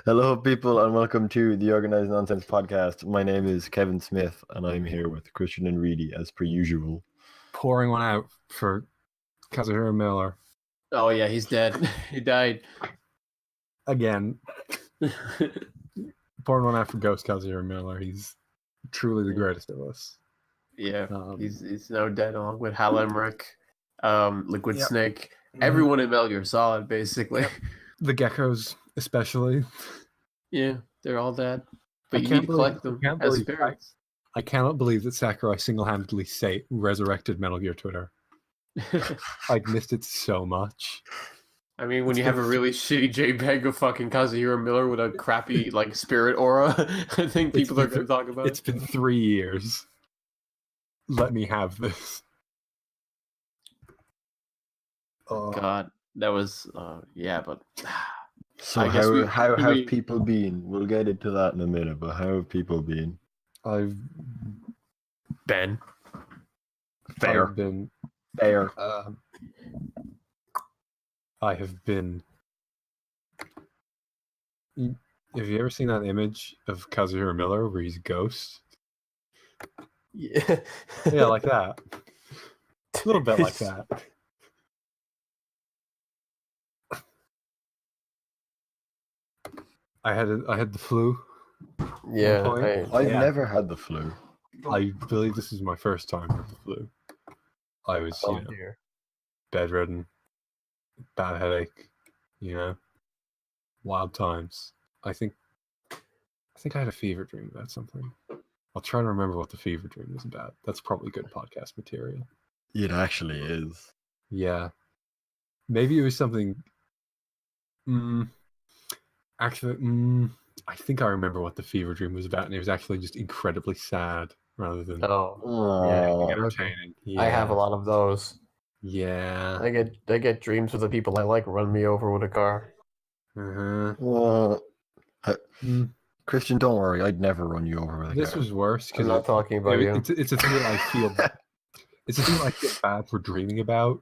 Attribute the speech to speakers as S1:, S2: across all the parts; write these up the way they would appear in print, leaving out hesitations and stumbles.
S1: Hello, people, and welcome to the Organised Nonsense podcast. My name is Kevin Smith, and I'm here with Christian and Reedy, as per usual.
S2: Pouring one out for Kazuhiro Miller.
S3: Oh yeah, he's dead. He died.
S2: Again. Pouring one out for Ghost Kazuhiro Miller. He's truly the greatest of us.
S3: Yeah, he's now dead along with Hal Emmerich, Liquid
S2: Yep.
S3: Snake, everyone in Metal Gear Solid, basically.
S2: Yep. The geckos, especially.
S3: Yeah, they're all dead. But you need to collect them as spirits.
S2: I cannot believe that Sakurai single-handedly resurrected Metal Gear Twitter. I missed it so much.
S3: I mean, when you have a really shitty JPEG of fucking Kazuhiro Miller with a crappy like spirit aura, I think people are going to talk about it.
S2: It's been 3 years. Let me have this.
S3: Oh God, that was yeah, but
S1: So
S3: I guess
S1: how have people been? We'll get into that in a minute, but how have people been?
S2: I've
S3: Ben.
S1: Fair.
S2: I have been. Have you ever seen that image of Kazuhiro Miller where he's a ghost?
S3: Yeah.
S2: Yeah, like that. A little bit like that. I had the flu.
S3: Yeah.
S1: I've never had the flu.
S2: I believe this is my first time with the flu. I was,
S3: dear.
S2: bedridden, bad headache, wild times. I think I had a fever dream about something. I'll try to remember what the fever dream was about. That's probably good podcast material.
S1: It actually is.
S2: Yeah. Maybe it was something... Actually, I think I remember what the fever dream was about, and it was actually just incredibly sad rather than entertaining. Yeah.
S3: I have a lot of those.
S2: Yeah.
S3: I get dreams of the people I like run me over with a car.
S1: Christian, don't worry. I'd never run you over with a car.
S2: This was worse
S3: I'm not talking about you.
S2: It's a thing that I feel. It's a thing that I feel bad for dreaming about.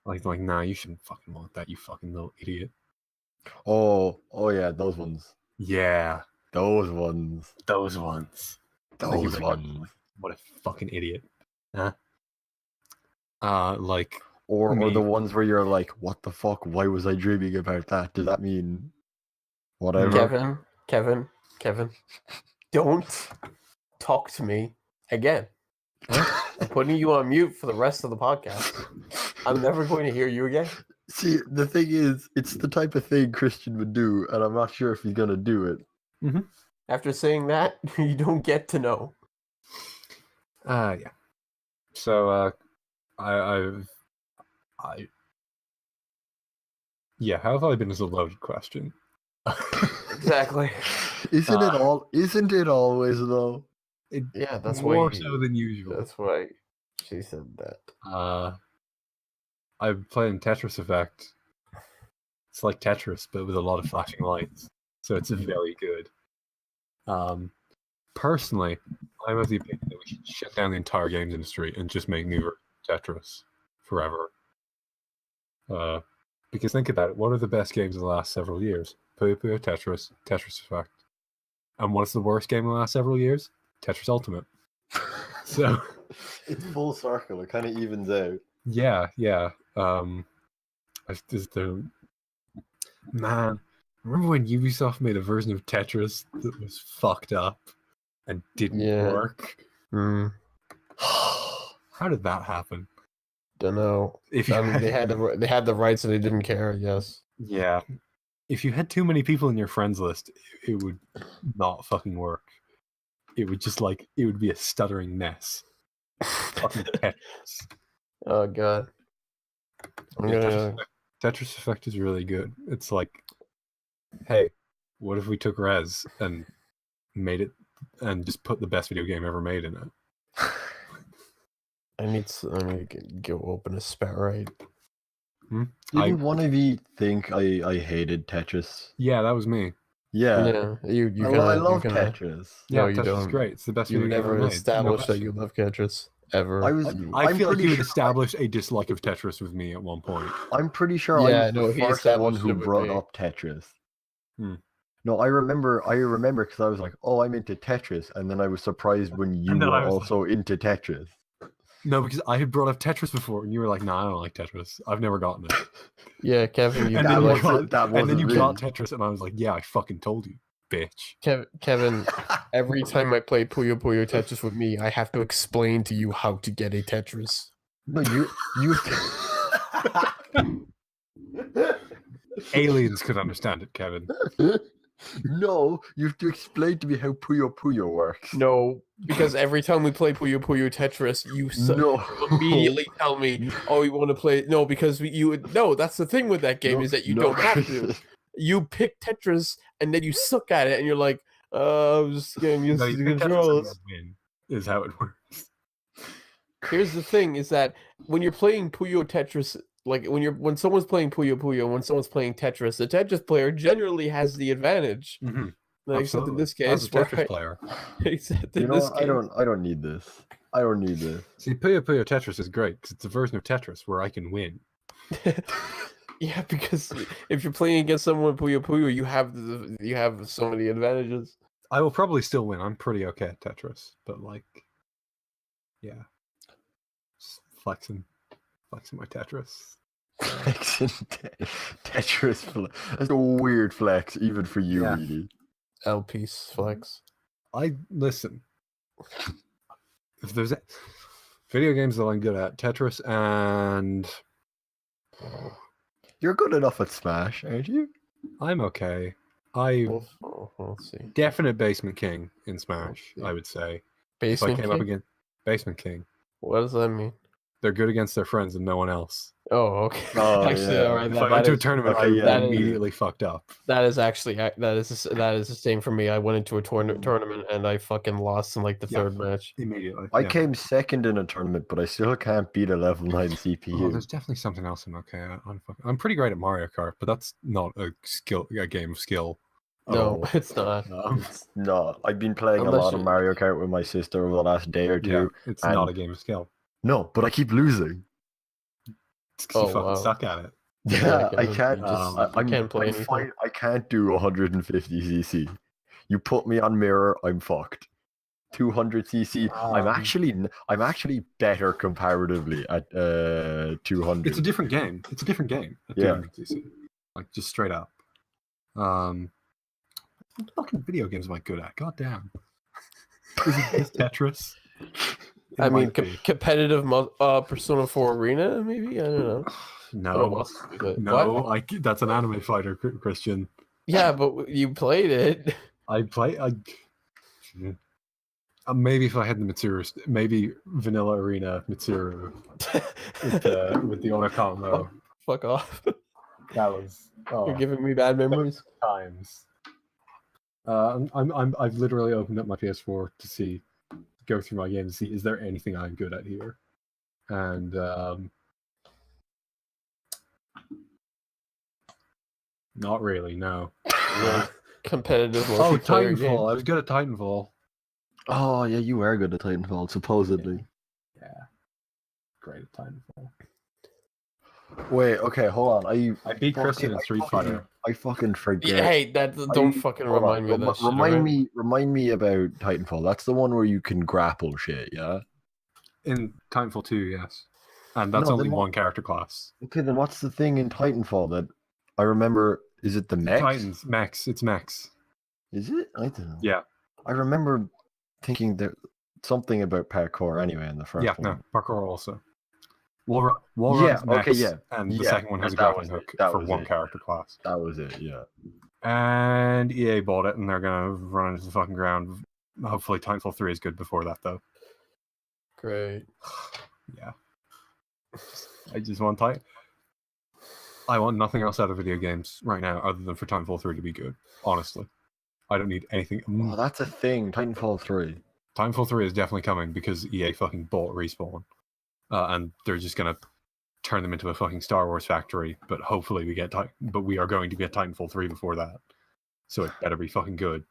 S2: Like, nah, you shouldn't fucking want that, you fucking little idiot.
S1: Oh yeah, those ones.
S2: Yeah,
S1: those ones.
S2: What a fucking idiot, huh?
S1: Or the ones where you're like, what the fuck? Why was I dreaming about that? Does that mean whatever?
S3: Kevin, don't talk to me again. I'm putting you on mute for the rest of the podcast. I'm never going to hear you again.
S1: See, the thing is, it's the type of thing Christian would do, and I'm not sure if he's gonna do it.
S2: Mm-hmm.
S3: After saying that, you don't get to know.
S2: Yeah. So, yeah, how have I been is a loaded question.
S3: Exactly.
S1: Isn't it always though?
S3: Yeah, that's
S2: more so than usual.
S3: That's why she said that.
S2: I'm playing Tetris Effect. It's like Tetris, but with a lot of flashing lights. So it's very good. Personally, I'm of the opinion that we should shut down the entire games industry and just make new Tetris forever. Because think about it, what are the best games of the last several years? Puyo Puyo Tetris, Tetris Effect. And what's the worst game in the last several years? Tetris Ultimate. So
S1: it's full circle. It kind of evens out.
S2: Yeah. Man, remember when Ubisoft made a version of Tetris that was fucked up and didn't work? How did that happen?
S3: Don't know. They had the rights and they didn't care. Yes.
S2: Yeah. If you had too many people in your friends list, it would not fucking work. It would just it would be a stuttering mess. Fucking Tetris.
S3: Oh God.
S2: Tetris Effect is really good. It's like, hey, what if we took Rez and made it and just put the best video game ever made in it?
S3: I need to go open a Sparite.
S1: Didn't one of you think I hated Tetris?
S2: Yeah, that was me.
S1: Yeah. I love Tetris.
S2: Yeah,
S3: No, you
S2: Tetris is
S3: don't.
S2: great. It's the best
S3: You
S2: video game ever
S3: never
S2: made.
S3: established that you love Tetris ever.
S2: I feel like you would establish a dislike of Tetris with me at one point.
S1: I'm pretty sure
S3: Yeah,
S1: I was the first one who brought up Tetris. No, I remember because I was like, oh, I'm into Tetris, and then I was surprised when you
S2: And then
S1: were
S2: I was
S1: also into Tetris.
S2: No, because I had brought up Tetris before, and you were like, "Nah, I don't like Tetris. I've never gotten it."
S3: Yeah, Kevin, you
S2: And
S1: That
S2: then you
S1: wasn't-
S2: got,
S1: that
S2: and then you
S1: wasn't
S2: got
S1: me.
S2: Tetris, and I was like, "Yeah, I fucking told you, bitch."
S3: Kevin, every time I play Puyo Puyo Tetris with me, I have to explain to you how to get a Tetris.
S1: No, you.
S2: Aliens could understand it, Kevin.
S1: No, you have to explain to me how Puyo Puyo works.
S3: No, because every time we play Puyo Puyo Tetris, you
S1: No.
S3: immediately tell me, "Oh, you want to play?" No, because no. That's the thing with that game is that you
S1: No,
S3: don't have to. You pick Tetris and then you suck at it, and you're like, "I'm just getting used
S2: No,
S3: to
S2: you
S3: the
S2: pick Tetris and
S3: controls."
S2: you win, is how it works.
S3: Here's the thing: is that when you're playing Puyo Tetris, like when someone's playing Puyo Puyo, when someone's playing Tetris, the Tetris player generally has the advantage.
S2: Mm-hmm.
S3: Except in this
S2: As
S3: case,
S2: a Tetris player.
S3: except
S1: You
S3: in
S1: know
S3: this
S1: what?
S3: case,
S1: I don't need this. I don't need this.
S2: See, Puyo Puyo Tetris is great because it's a version of Tetris where I can win.
S3: yeah, because if you're playing against someone Puyo Puyo, you have so many advantages.
S2: I will probably still win. I'm pretty okay at Tetris, but like, yeah, just flexing my Tetris.
S1: Tetris. That's a weird flex, even for you,
S2: Yeah.
S1: really.
S3: L piece flex.
S2: I listen. If there's video games that I'm good at, Tetris and
S1: You're good enough at Smash, aren't you?
S2: I'm okay. I
S3: We'll see.
S2: definite Basement King in Smash,
S3: see.
S2: I would say.
S3: Basement
S2: if I came up
S3: King?
S2: against Basement King,
S3: What does that mean?
S2: they're good against their friends and no one else.
S3: Oh, okay.
S1: Oh,
S3: Actually,
S1: yeah.
S3: all right.
S2: If I went to a
S3: That
S2: tournament,
S1: okay,
S2: I would
S1: yeah.
S3: that is-
S2: immediately fucked up.
S3: is actually that is the same for me. I went into a tournament and I fucking lost in like the
S2: Yeah.
S3: third match.
S2: Immediately.
S1: I
S2: yeah.
S1: came second in a tournament, but I still can't beat a level 9
S2: Oh,
S1: CPU.
S2: there's definitely something else I'm okay at. I'm pretty great at Mario Kart, but that's not a game of skill. at
S3: No,
S2: all.
S3: it's not.
S1: It's not. I've been playing
S3: Unless
S1: a lot of
S3: you-
S1: Mario Kart with my sister over the last day or two.
S2: Yeah, it's
S1: and-
S2: not a game of skill.
S1: No, but I keep losing.
S2: It's 'cause you
S3: Oh,
S2: fucking
S3: wow.
S2: suck at it.
S1: Yeah, I
S3: Kevin,
S1: can't.
S3: you just-
S1: I'm,
S3: you can't play
S1: I'm
S3: anything.
S1: fine. I can't do 150 cc. You put me on mirror, I'm fucked. 200 cc. I'm actually better comparatively at 200.
S2: It's a different game. It's a different game. At
S1: Yeah.
S2: 200cc. Like just straight up. What fucking video games am I good at? God damn. Is it just Tetris? It
S3: I mean,
S2: might be.
S3: competitive Persona 4 Arena, maybe? I don't know.
S2: No,
S3: What?
S2: no, that's an anime fighter, Christian.
S3: Yeah, but you played it.
S2: Maybe if I had the Mitsuru, maybe Vanilla Arena Mitsuru with the Onokamo.
S3: Fuck off.
S2: That was
S3: You're giving me bad memories.
S2: times. I've literally opened up my PS4 to go through my game and see is there anything I'm good at here, and not really. No.
S3: Competitive
S2: Oh,
S3: multiplayer game.
S2: Titanfall! I was good at Titanfall.
S1: Oh yeah, you were good at Titanfall, supposedly.
S2: Yeah, great at Titanfall.
S1: Wait, okay, hold on.
S2: I beat Christian in Street Fighter.
S1: I fucking forget.
S3: Yeah, hey, don't fucking
S1: Hold
S3: remind
S1: on,
S3: me of that shit.
S1: Remind
S3: alright?
S1: remind me about Titanfall. That's the one where you can grapple shit, yeah?
S2: In Titanfall 2, yes, and that's
S1: No,
S2: only
S1: then
S2: one character class.
S1: Okay, then what's the thing in Titanfall that I remember? Is it the mechs?
S2: Titans, mechs. It's mechs.
S1: Is it? I don't know.
S2: Yeah.
S1: I remember thinking that something about parkour anyway in the first
S2: Yeah,
S1: one.
S2: no, parkour also. Wall
S1: Yeah,
S2: Run's mechs,
S1: okay, yeah.
S2: and the
S1: Yeah,
S2: second one has a
S1: that
S2: grappling
S1: was it,
S2: hook
S1: that
S2: for
S1: was
S2: one
S1: it.
S2: character class.
S1: That was it, yeah.
S2: And EA bought it, and they're gonna run into the fucking ground. Hopefully, Titanfall 3 is good before that, though.
S3: Great.
S2: Yeah. I just want I want nothing else out of video games right now other than for Titanfall 3 to be good. Honestly. I don't need anything.
S1: Oh, that's a thing. Titanfall 3.
S2: Titanfall 3 is definitely coming because EA fucking bought Respawn. And they're just going to turn them into a fucking Star Wars factory. But hopefully we are going to get Titanfall 3 before that. So it better be fucking good.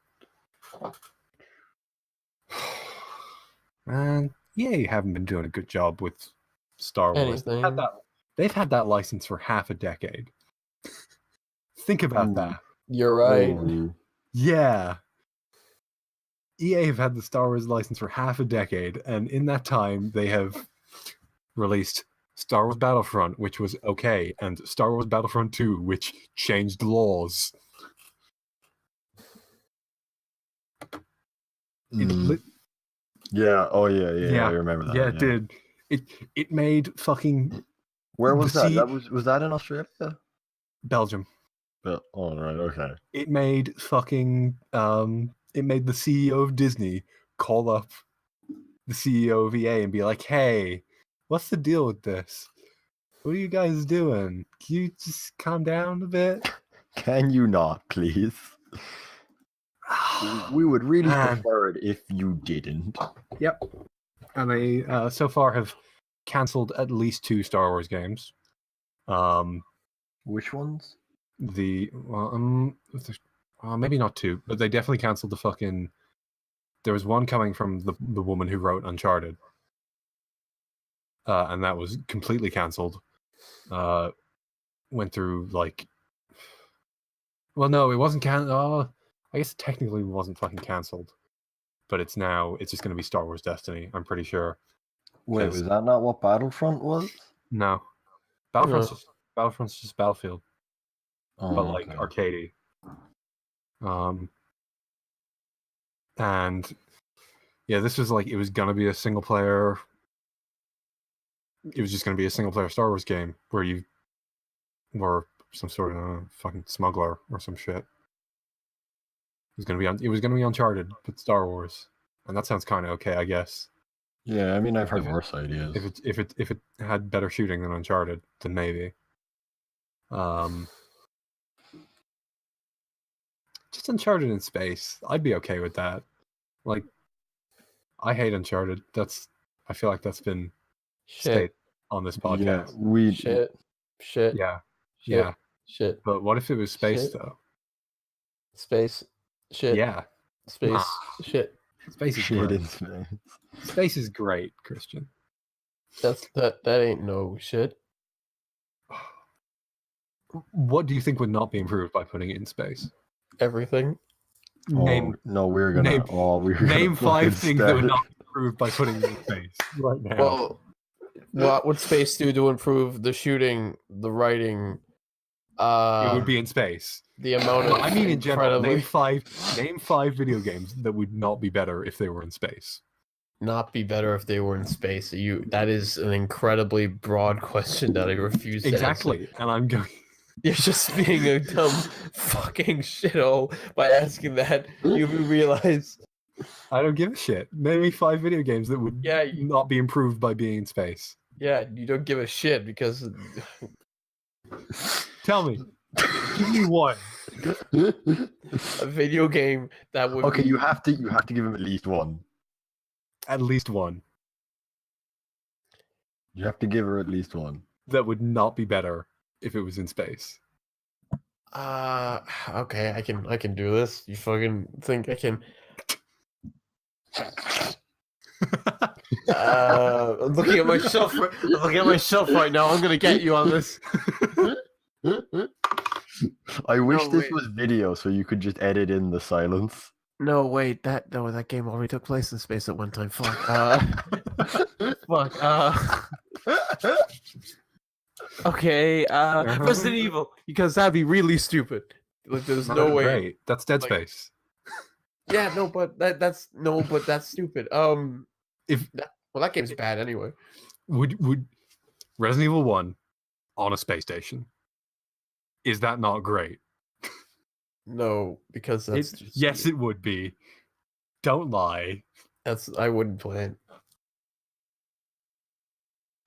S2: Man, EA haven't been doing a good job with Star Wars.
S3: Anything.
S2: They've had that license for half a decade. Think about that.
S3: You're right.
S1: Oh.
S2: Yeah. EA have had the Star Wars license for half a decade, and in that time, they have released Star Wars Battlefront, which was okay, and Star Wars Battlefront 2, which changed laws.
S1: Yeah. Oh yeah. I remember that.
S2: Yeah, it did. It made fucking
S1: Where was
S2: The
S1: that?
S2: C-
S1: That was that in Australia?
S2: Belgium.
S1: But oh right, okay.
S2: It made fucking it made the CEO of Disney call up the CEO of EA and be like, "Hey, what's the deal with this? What are you guys doing? Can you just calm down a bit?"
S1: Can you not, please? We would really
S2: Man.
S1: prefer it if you didn't.
S2: Yep. And they so far have cancelled at least 2 Star Wars games.
S1: Which ones?
S2: Maybe not 2, but they definitely cancelled the fucking. There was one coming from the woman who wrote Uncharted, and that was completely cancelled. Went through like. Well, no, it wasn't cancelled. I guess technically it wasn't fucking cancelled, but it's just going to be Star Wars Destiny. I'm pretty sure.
S1: Wait, was that not what Battlefront was?
S2: No, Battlefront's just Battlefield,
S1: Oh,
S2: but like
S1: okay.
S2: arcadey. And yeah, this was like it was gonna be a single player. It was just gonna be a single player Star Wars game where you were some sort of fucking smuggler or some shit. It was gonna be Uncharted, but Star Wars, and that sounds kind of okay, I guess.
S1: Yeah, I mean I've heard worse ideas.
S2: If it had better shooting than Uncharted, then maybe. Just Uncharted in space, I'd be okay with that. Like, I hate Uncharted. I feel like that's been stated on this podcast.
S1: Yeah,
S3: Shit.
S2: Yeah.
S3: Shit.
S2: But what if it was space
S3: Shit.
S2: though?
S3: Space. Shit.
S2: Yeah.
S3: Space. Shit.
S2: Space is
S1: shit
S2: great.
S1: in space.
S2: Space is great, Christian.
S3: That ain't no shit.
S2: What do you think would not be improved by putting it in space?
S3: Everything.
S2: Name
S1: we're gonna
S2: name 5
S1: fucking
S2: things that would
S1: start.
S2: not be improved by putting it in space right now.
S3: Well, what would space do to improve the shooting, the writing?
S2: It would be in space.
S3: The amount of.
S2: Well, I mean, in general,
S3: incredibly-
S2: name five video games that would not be better if they were in space.
S3: Not be better if they were in space. That is an incredibly broad question that I refuse to answer.
S2: Exactly, and I'm going.
S3: You're just being a dumb fucking shithole by asking that. You realize.
S2: I don't give a shit. Name me 5 video games that would not be improved by being in space.
S3: Yeah, you don't give a shit because.
S2: Tell me. Give me one.
S3: A video game that would.
S1: Okay, you have to give him at least one.
S2: At least one.
S1: You have to give her at least one.
S2: That would not be better if it was in space.
S3: Okay, I can do this. You fucking think I can? I'm looking at myself. I'm looking at myself right now. I'm gonna get you on this.
S1: I wish this was video so you could just edit in the silence.
S3: No, wait. That game already took place in space at one time. Fuck. Fuck. Okay. Resident Evil, because that'd be really stupid. Like, there's no way.
S2: Great. That's Dead Space.
S3: Yeah, no, but that's stupid. Well, that game's bad anyway.
S2: Would Resident Evil 1 on a space station? Is that not great?
S3: No, because that's
S2: yes, it would be. Don't lie.
S3: I wouldn't play it.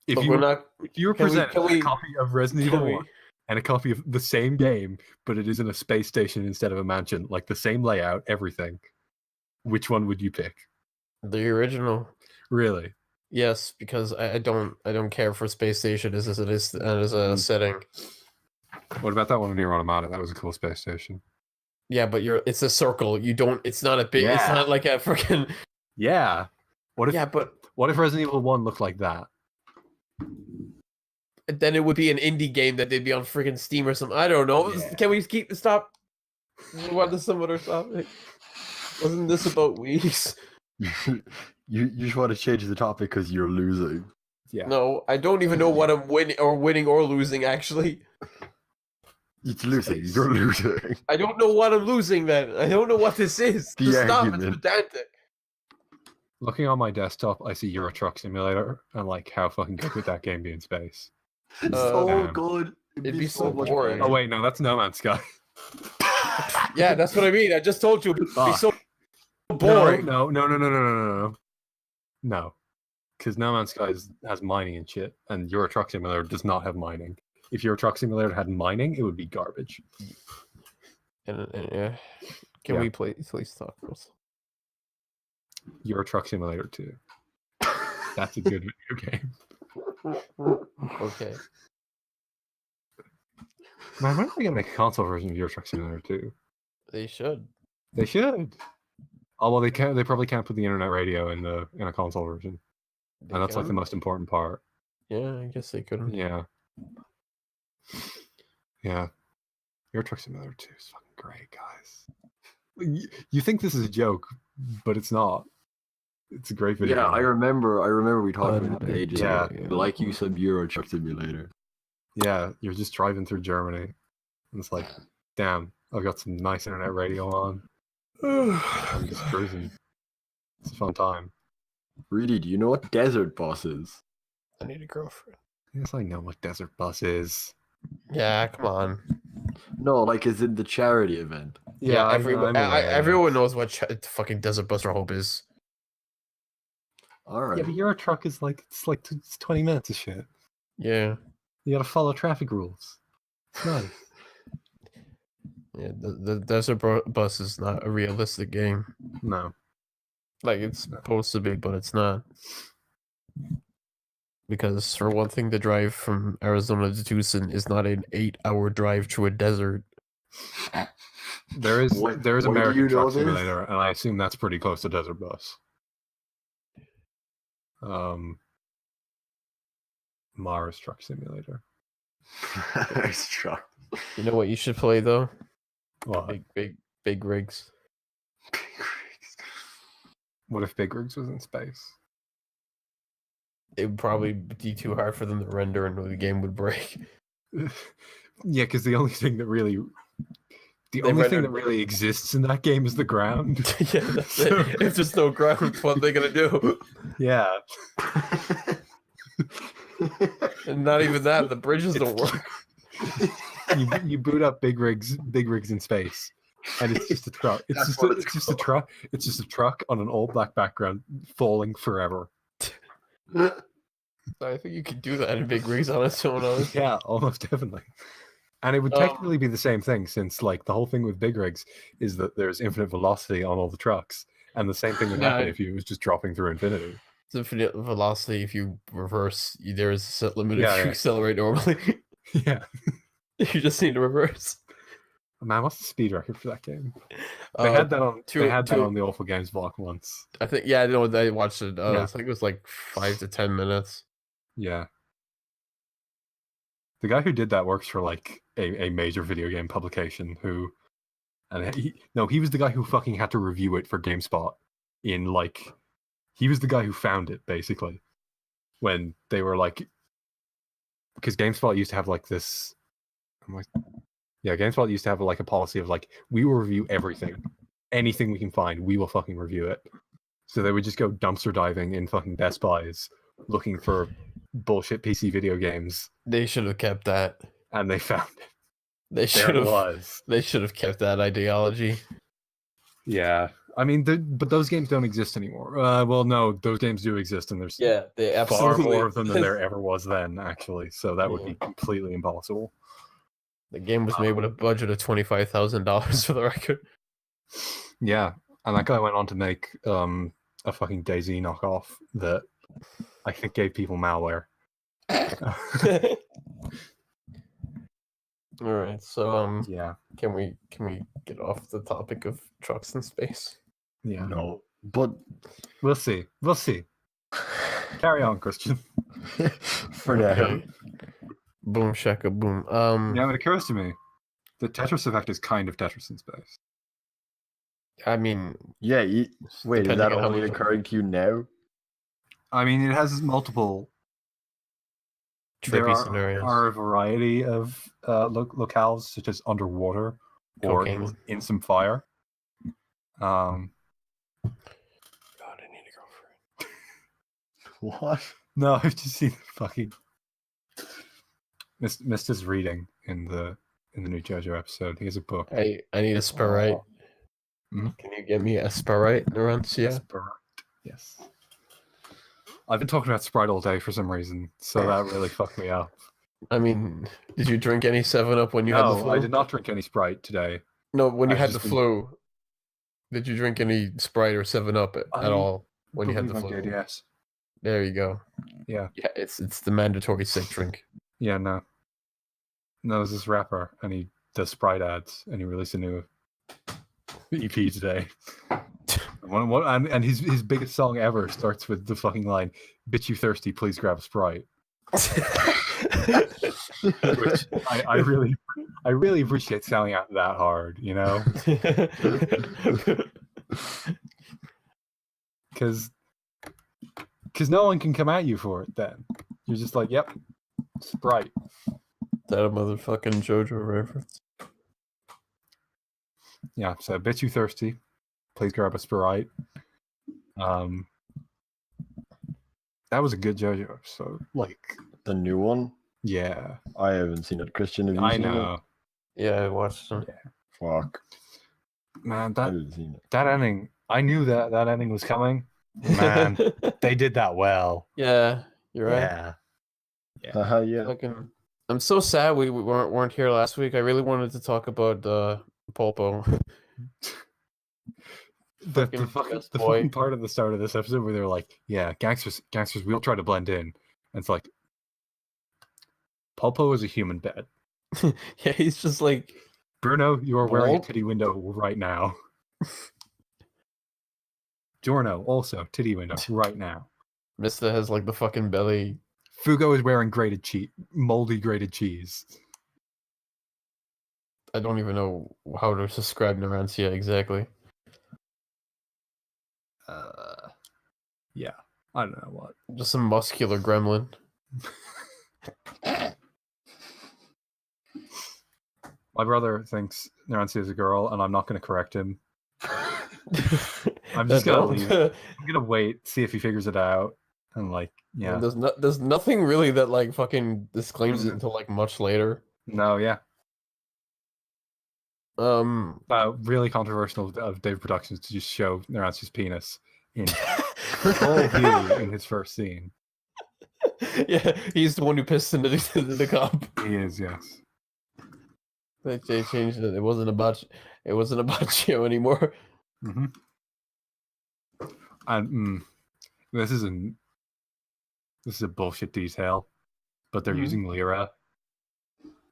S2: If you were presented a copy of Resident Evil 1 and a copy of the same game, but it is in a space station instead of a mansion, like the same layout, everything, which one would you pick?
S3: The original.
S2: Really?
S3: Yes, because I don't care for space station as it is as a setting.
S2: What about that one near Automata? That was a cool space station.
S3: Yeah, but it's a circle. It's not a big. Yeah. It's not like a freaking.
S2: Yeah. What if Resident Evil 1 looked like that?
S3: Then it would be an indie game that they'd be on freaking Steam or something. I don't know. Yeah. Can we stop? What is some other topic? Wasn't this about weeks?
S1: You just want to change the topic because you're losing.
S2: Yeah.
S3: No, I don't even know what I'm winning or losing. Actually,
S1: It's losing. You're losing.
S3: I don't know what I'm losing. Then I don't know what this is.
S1: The
S3: Just stop. It's
S1: argument.
S3: pedantic.
S2: Looking on my desktop, I see Euro Truck Simulator, and like, how fucking good would that game be in space?
S1: It's
S3: Uh,
S1: so
S2: um,
S1: good.
S3: it'd be so
S1: much
S3: boring.
S1: better.
S2: Oh wait, no, that's No Man's Sky.
S3: Yeah, that's what I mean. I just told you it'd be
S1: Fuck.
S3: so boring.
S2: No. No, because No Man's Sky has mining and shit, and Euro Truck Simulator does not have mining. If Euro Truck Simulator had mining, it would be garbage.
S3: Can
S2: Yeah.
S3: we please talk, Russell?
S2: Euro Truck Simulator 2. That's a good video game.
S3: Okay.
S2: Man, when are they gonna make a console version of Euro Truck Simulator 2?
S3: They should.
S2: They should. Oh well, they can't. They probably can't put the internet radio in a console version,
S3: They
S2: and that's like the
S3: can.
S2: most important part.
S3: Yeah, I guess they couldn't.
S2: Yeah. Yeah. Euro Truck Simulator 2 is fucking great, guys. You think this is a joke, but it's not. It's a great video.
S1: Yeah,
S2: game.
S1: I remember we talked about it ages
S2: Yeah.
S1: ago. Like you said, Euro Truck Simulator.
S2: Yeah, you're just driving through Germany, and it's like, damn, I've got some nice internet radio on. I'm just cruising. It's a fun time.
S1: Really, do you know what Desert Bus is?
S3: I need a girlfriend.
S2: Yes, I know what Desert Bus is.
S3: Yeah, come on.
S1: No, like it's in the charity event.
S3: Yeah,
S2: I'm
S3: everyone,
S2: aware.
S3: everyone knows what fucking Desert Bus or Hope is.
S1: All right.
S2: Yeah, but Euro Truck is like it's 20 minutes of shit.
S3: Yeah,
S2: You gotta follow traffic rules. It's nice.
S3: yeah. The Desert Bus is not a realistic game.
S2: No.
S3: Like it's supposed to be, but it's not. Because for one thing, the drive from Arizona to Tucson is not an 8-hour drive through a desert.
S2: There is
S1: Why do
S2: American
S1: you know
S2: Truck
S1: this?
S2: Simulator, and I assume that's pretty close to Desert Bus. Mars Truck Simulator.
S1: Nice truck.
S3: You know what you should play though?
S2: What?
S3: Big rigs.
S2: What if Big Rigs was in space?
S3: It would probably be too hard for them to render, and the game would break.
S2: Yeah, because the only thing that really exists in that game is the ground.
S3: Yeah, that's it. If there's no ground, what are they gonna do?
S2: Yeah.
S3: And not even that, the bridges don't work.
S2: You boot up Big Rigs in space, and it's just a truck. It's just a truck. It's just a truck on an all black background, falling forever.
S3: I think you could do that in Big Rigs on its own. Honestly.
S2: Yeah, almost definitely. And it would technically be the same thing, since like the whole thing with Big Rigs is that there's infinite velocity on all the trucks, and the same thing would happen if you was just dropping through infinity.
S3: It's infinite velocity. If you reverse, there is a set limit if
S2: Yeah,
S3: you
S2: yeah.
S3: accelerate normally.
S2: Yeah.
S3: You just need to reverse.
S2: Man, what's the speed record for that game? They had that on.
S3: two-
S2: They had that
S3: two-
S2: on the Awful Games block once.
S3: I think. Yeah, I know. I watched it.
S2: Yeah.
S3: I think it was like 5 to 10 minutes.
S2: Yeah. The guy who did that works for like a major video game publication he was the guy who fucking had to review it for GameSpot he was the guy who found it basically when they were like, because GameSpot used to have like this, GameSpot used to have like a policy of like, we will review anything we can find, we will fucking review it. So they would just go dumpster diving in fucking Best Buys looking for bullshit PC video games,
S3: They should have kept that.
S2: and they found it.
S3: They
S2: There
S3: should
S2: it
S3: have.
S2: was.
S3: They should have kept that ideology.
S2: Yeah, I mean, but those games don't exist anymore. Well, no, those games do exist, and there's
S3: Yeah, they
S2: far
S3: absolutely.
S2: more of them than there ever was then, actually. So that would be completely impossible.
S3: The game was made with a budget of $25,000 for the record.
S2: Yeah, and that guy went on to make a fucking DayZ knockoff that I think gave people malware.
S3: All right, so
S2: Yeah,
S3: can we get off the topic of trucks in space?
S2: yeah.
S1: No, but
S2: We'll see. We'll see. Carry on, Christian.
S1: for now,
S3: Boom shaka boom.
S2: Yeah, it occurs to me The Tetris effect is kind of Tetris in space.
S3: I mean,
S1: Yeah. Wait, is
S3: depending
S1: that
S3: on how
S1: only
S3: much-
S1: occurring to you now?
S2: I mean, it has multiple. There
S3: trippy scenarios.
S2: are a variety of locales, such as underwater or
S3: Cocaine.
S2: in some fire.
S3: God, I need to go for it.
S1: What?
S2: No, I've just seen the fucking. Missed his reading in the new JoJo episode. He has a book.
S3: I need a Sprite.
S2: Mhm.
S3: Can you get me a Sprite, Narantia?
S2: Sprite. Yes. I've been talking about Sprite all day for some reason, so that really fucked me up.
S3: I mean, did you drink any 7-Up when you had the
S2: No,
S3: flu?
S2: I did not drink any Sprite today.
S3: No, when you
S2: I've
S3: had the
S2: just been-
S3: flu, did you drink any Sprite or 7-Up at
S2: I
S3: all when you had the
S2: Believe I
S3: flu?
S2: did, yes.
S3: There you go.
S2: Yeah.
S3: Yeah, it's the mandatory sick drink.
S2: Yeah, no. No, there's this rapper, and he does Sprite ads, and he released a new EP today. And his biggest song ever starts with the fucking line, "Bitch, you thirsty? Please grab a Sprite." Which I really appreciate selling out that hard, you know, because no one can come at you for it. Then you're just like, "Yep, Sprite."
S3: That a motherfucking JoJo reference.
S2: Yeah, so bitch you thirsty. Please grab a Sprite. That was a good JoJo episode. Like,
S1: The new one?
S2: yeah,
S1: I haven't seen it. Christian, have you
S2: I
S1: seen
S2: know.
S1: it?
S3: Yeah, I watched them.
S1: Fuck.
S2: Man,
S1: I
S2: that
S1: haven't seen it.
S2: ending, I knew that ending was coming. Man, they did that well.
S3: yeah, you're right.
S2: Yeah.
S1: Yeah.
S3: Fucking, I'm so sad we weren't here last week. I really wanted to talk about Pulpo.
S2: The
S3: Fucking
S2: fucking
S3: best boy.
S2: fucking part of the start of this episode where they're like, "Yeah, gangsters, we'll try to blend in," and it's like, Pulpo is a human bed.
S3: Yeah, he's just like,
S2: Bruno, you are wearing a
S3: What?
S2: titty window right now. Giorno, also titty window right now.
S3: Mista has like the fucking belly.
S2: Fugo is wearing grated cheese, moldy grated cheese.
S3: I don't even know how to describe Narantia exactly.
S2: Yeah, I don't know what.
S3: Just a muscular gremlin.
S2: My brother thinks Nancy is a girl, and I'm not going to correct him. I'm just gonna leave it. I'm gonna wait, see if he figures it out, and like, yeah,
S3: There's nothing really that like fucking disclaims it until like much later.
S2: no, yeah. Really controversial of Dave Productions to just show Naranji's penis in full view in his first scene.
S3: Yeah, he's the one who pissed into the cup.
S2: He is, yes.
S3: They changed it. It wasn't about Gio anymore.
S2: Mm-hmm. And this is a bullshit detail, but they're
S3: Mhm.
S2: using lira,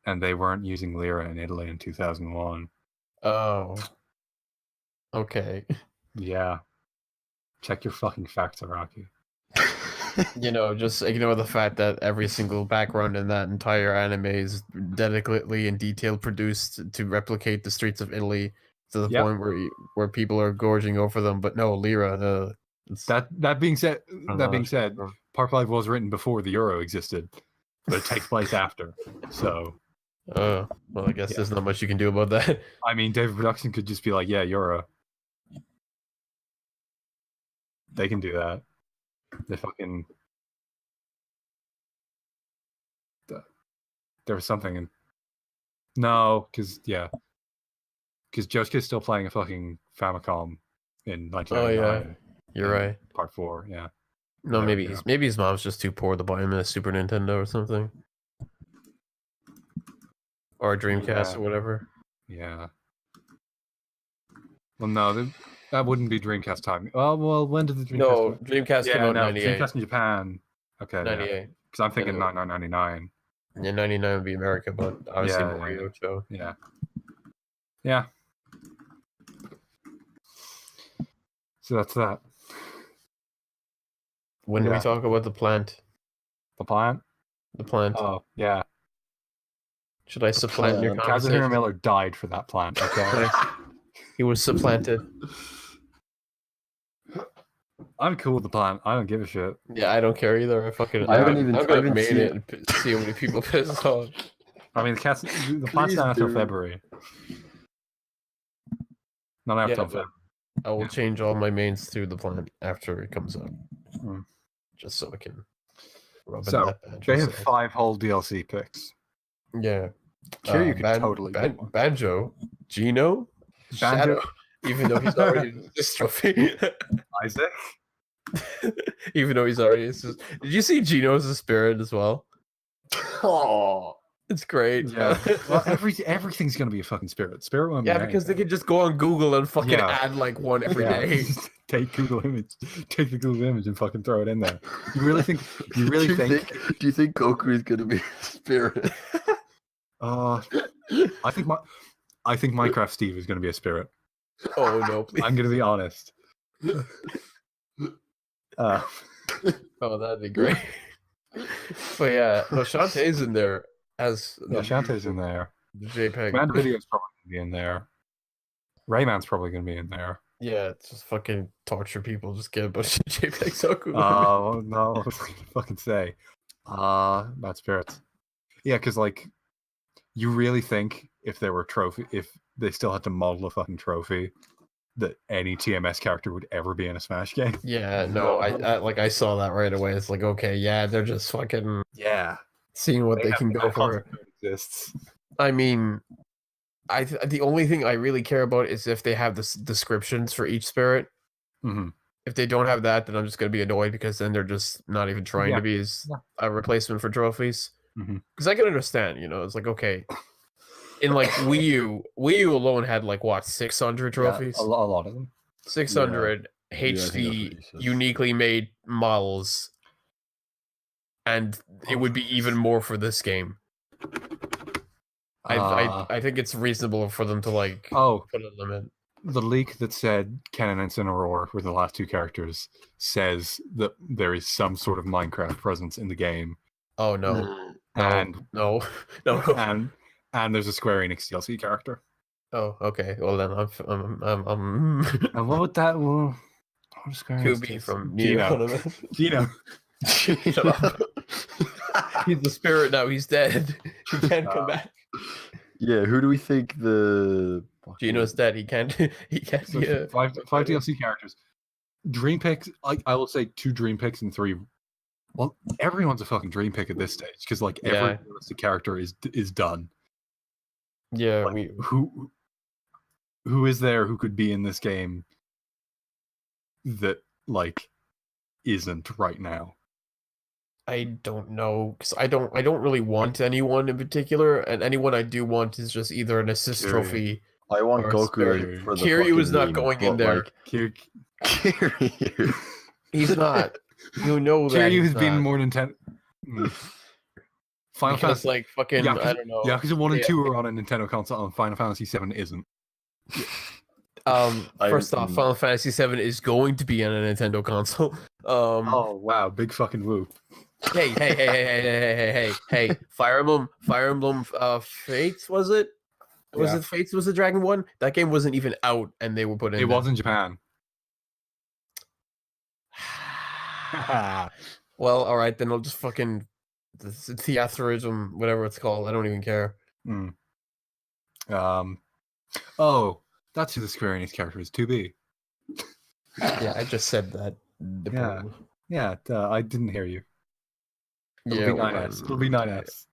S2: and they weren't using lira in Italy in 2001.
S3: Oh. Okay.
S2: Yeah, check your fucking facts, Araki.
S3: Just ignore the fact that every single background in that entire anime is delicately and detailed produced to replicate the streets of Italy to the
S2: Yep.
S3: point where people are gorging over them. But no, lira.
S2: That being said,
S3: Sure.
S2: Park Life was written before the Euro existed, but it takes place after. So,
S3: Well, I guess
S2: Yeah.
S3: there's not much you can do about that.
S2: I mean, David Production could just be like, "Yeah, Euro." They can do that. They fucking. There was something in. No, because Josuke's still playing a fucking Famicom in 1999.
S3: You're right.
S2: Part 4, yeah.
S3: No,
S2: There
S3: maybe
S2: we go.
S3: maybe his mom's just too poor to buy him a Super Nintendo or something, or a Dreamcast
S2: Yeah.
S3: or whatever.
S2: Yeah. Well, no, that wouldn't be Dreamcast time. Well, when did the Dreamcast?
S3: No, Dreamcast came
S2: yeah,
S3: out in
S2: no,
S3: 98.
S2: Dreamcast in Japan. Okay,
S3: 98.
S2: because I'm thinking
S3: Anyway.
S2: 99.
S3: Yeah, 99 would be America, but obviously
S2: Yeah,
S3: Mario. So
S2: Yeah. So that's that.
S3: when do we
S2: Yeah.
S3: talk about the plant?
S2: The plant.
S3: The plant.
S2: Oh yeah.
S3: Should I supplant your
S1: plan.
S3: conversation?
S2: Kazahira Miller died for that plan. Okay.
S3: He was supplanted.
S2: I'm cool with the plan. I don't give a shit.
S3: Yeah, I don't care either.
S1: I haven't
S3: I'm
S1: even-
S3: gonna
S1: I haven't
S3: main
S1: seen-
S3: it and see how many people piss off.
S2: I mean, the plan's
S1: Please
S2: not until
S1: do.
S2: February. Not after
S3: Yeah,
S2: February.
S3: but I will change all my mains to the plan after it comes out,
S2: Hmm.
S3: just so I can rub
S2: So,
S3: in that badge.
S2: They have
S3: myself.
S2: 5 whole DLC picks.
S3: Yeah.
S2: Kiryu could totally get one.
S3: Banjo, Gino,
S2: Banjo,
S3: Shadow, even though he's already in this trophy.
S2: Isaac.
S3: Even though he's already. Did you see Gino as a spirit as well?
S1: Oh,
S3: It's great.
S2: Yeah. Well, everything's gonna be a fucking spirit. Spirit won't be
S3: Yeah,
S2: anything.
S3: because they can just go on Google and fucking
S2: Yeah.
S3: add like one every
S2: Yeah.
S3: day.
S2: take the Google image and fucking throw it in there. You really think? You really
S1: do you
S2: think?
S1: Do you think Goku is gonna be a spirit?
S2: I think Minecraft Steve is gonna be a spirit.
S3: Oh no, please.
S2: I'm gonna be honest.
S3: Oh, that'd be great. But yeah, no, Shantae's in there as
S2: Yeah, Shantae's in there.
S3: the JPEG.
S2: Man Video's probably gonna be in there. Rayman's probably gonna be in there.
S3: Yeah, it's just fucking torture people. Just get a bunch of JPEG so cool.
S2: Oh no, I was gonna fucking say. Bad spirits. Yeah, because like, you really think if they still had to model a fucking trophy, that any TMS character would ever be in a Smash game?
S3: Yeah, no, I saw that right away. It's like, okay, yeah, they're just fucking
S2: Yeah,
S3: seeing what they can go for.
S2: Exists.
S3: I mean, the only thing I really care about is if they have the descriptions for each spirit.
S2: Mm-hmm.
S3: If they don't have that, then I'm just gonna be annoyed because then they're just not even trying to be as a replacement for trophies.
S2: Mhm.
S3: Because I can understand, it's like, okay, in like Wii U alone had like what 600 trophies,
S2: a lot of them.
S3: 600
S1: Yeah, I think
S3: HD
S1: that's what he said.
S3: uniquely made models, and it would be even more for this game. I think it's reasonable for them to like put a limit.
S2: The leak that said Kennen and Cinnamoroar were the last 2 characters says that there is some sort of Minecraft presence in the game,
S3: Oh no,
S2: and
S3: no.
S2: and there's a Square Enix DLC character.
S3: Oh, okay. Well then, I'm
S2: And what would that? Well, what is Square Enix
S3: Kubi
S2: DLC?
S3: from
S2: Gino.
S3: Shut up. He's the spirit now. He's dead. He can't come back.
S1: Yeah, who do we think the
S3: Gino's dead. He can't. He can't
S2: So
S3: be a.
S2: 5 DLC characters. Dream picks. I will say 2 dream picks and 3. Well, everyone's a fucking dream pick at this stage because like every
S3: Yeah.
S2: realistic character is done.
S3: Yeah,
S2: Like, who is there who could be in this game that like isn't right now?
S3: I don't know because I don't really want anyone in particular, and anyone I do want is just either an assist
S2: Kiryu.
S3: trophy.
S1: I want
S3: Or
S1: Goku
S2: Kiryu.
S1: for the
S3: Kiryu is
S1: fucking
S3: not
S1: meme,
S3: going in
S1: but,
S3: there.
S1: like,
S2: Kiryu
S1: Kiryu.
S3: He's not. You know that.
S2: has
S3: he's
S2: been
S3: not.
S2: more than 10. Final
S3: Because
S2: Fantasy.
S3: like fucking
S2: Yakuza-
S3: I don't know.
S2: Yakuza 1 and
S3: Yeah.
S2: 2 are on a Nintendo console, and Final Fantasy 7 isn't.
S3: First off, Final Fantasy VII is going to be on a Nintendo console.
S2: Oh wow, big fucking whoop.
S3: Hey, Fire Emblem, Fates, was it? Was
S2: Yeah.
S3: it Fates was the Dragon one? That game wasn't even out, and they were put in.
S2: It
S3: there.
S2: was in Japan.
S3: Well, all right, then I'll just fucking the theatherism, whatever it's called. I don't even care.
S2: Oh, that's who the Square Enix character is. 2B.
S3: Yeah, I just said that.
S2: Yeah. Yeah, I didn't hear you. It'll
S3: Yeah.
S2: be 9S. It'll be 9S.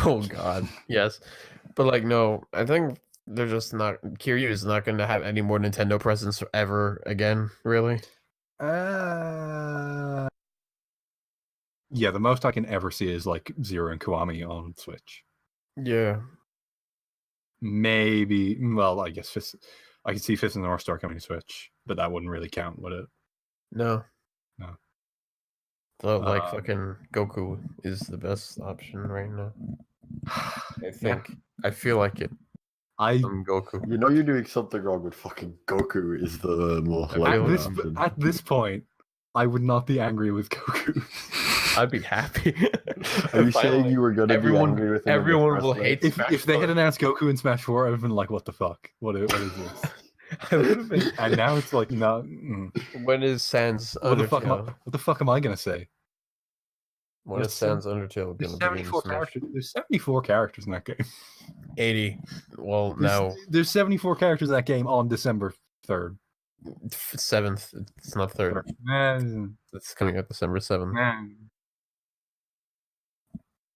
S3: Oh God, yes, but like no, I think they're just not. Kiryu is not going to have any more Nintendo presence ever again. Really?
S2: Yeah, the most I can ever see is like Zero and Kiwami on Switch.
S3: Yeah.
S2: Maybe. Well, I guess I could see Fist of the North Star coming to Switch, but that wouldn't really count, would it?
S3: No.
S2: No.
S3: So like fucking Goku is the best option right now. I think. I feel like it. I'm Goku.
S1: You know you're doing something wrong with fucking Goku is the most
S3: At
S1: likely
S3: this-
S1: option.
S2: At this point, I would not be angry with Goku.
S3: I'd be happy.
S1: Are you saying
S3: Finally,
S1: you were going to be
S3: everyone-
S1: angry with him? in the
S3: everyone
S1: first
S3: will
S1: place?
S3: hate
S2: If they had announced Goku in Smash 4, I would have been like, what the fuck? What is this?
S3: I would have been.
S2: And now it's like, no.
S3: When is Sans
S2: What the
S3: Undertale?
S2: fuck am I gonna say?
S3: When is Sans Undertale
S2: There's
S3: gonna be in
S2: 74
S3: Smash?
S2: characters. There's 74 characters in that game.
S3: 80. Well, now
S2: There's 74 characters in that game on December 3rd.
S3: 7th. It's not 3rd.
S2: Man,
S3: It's coming out December 7th.
S2: man.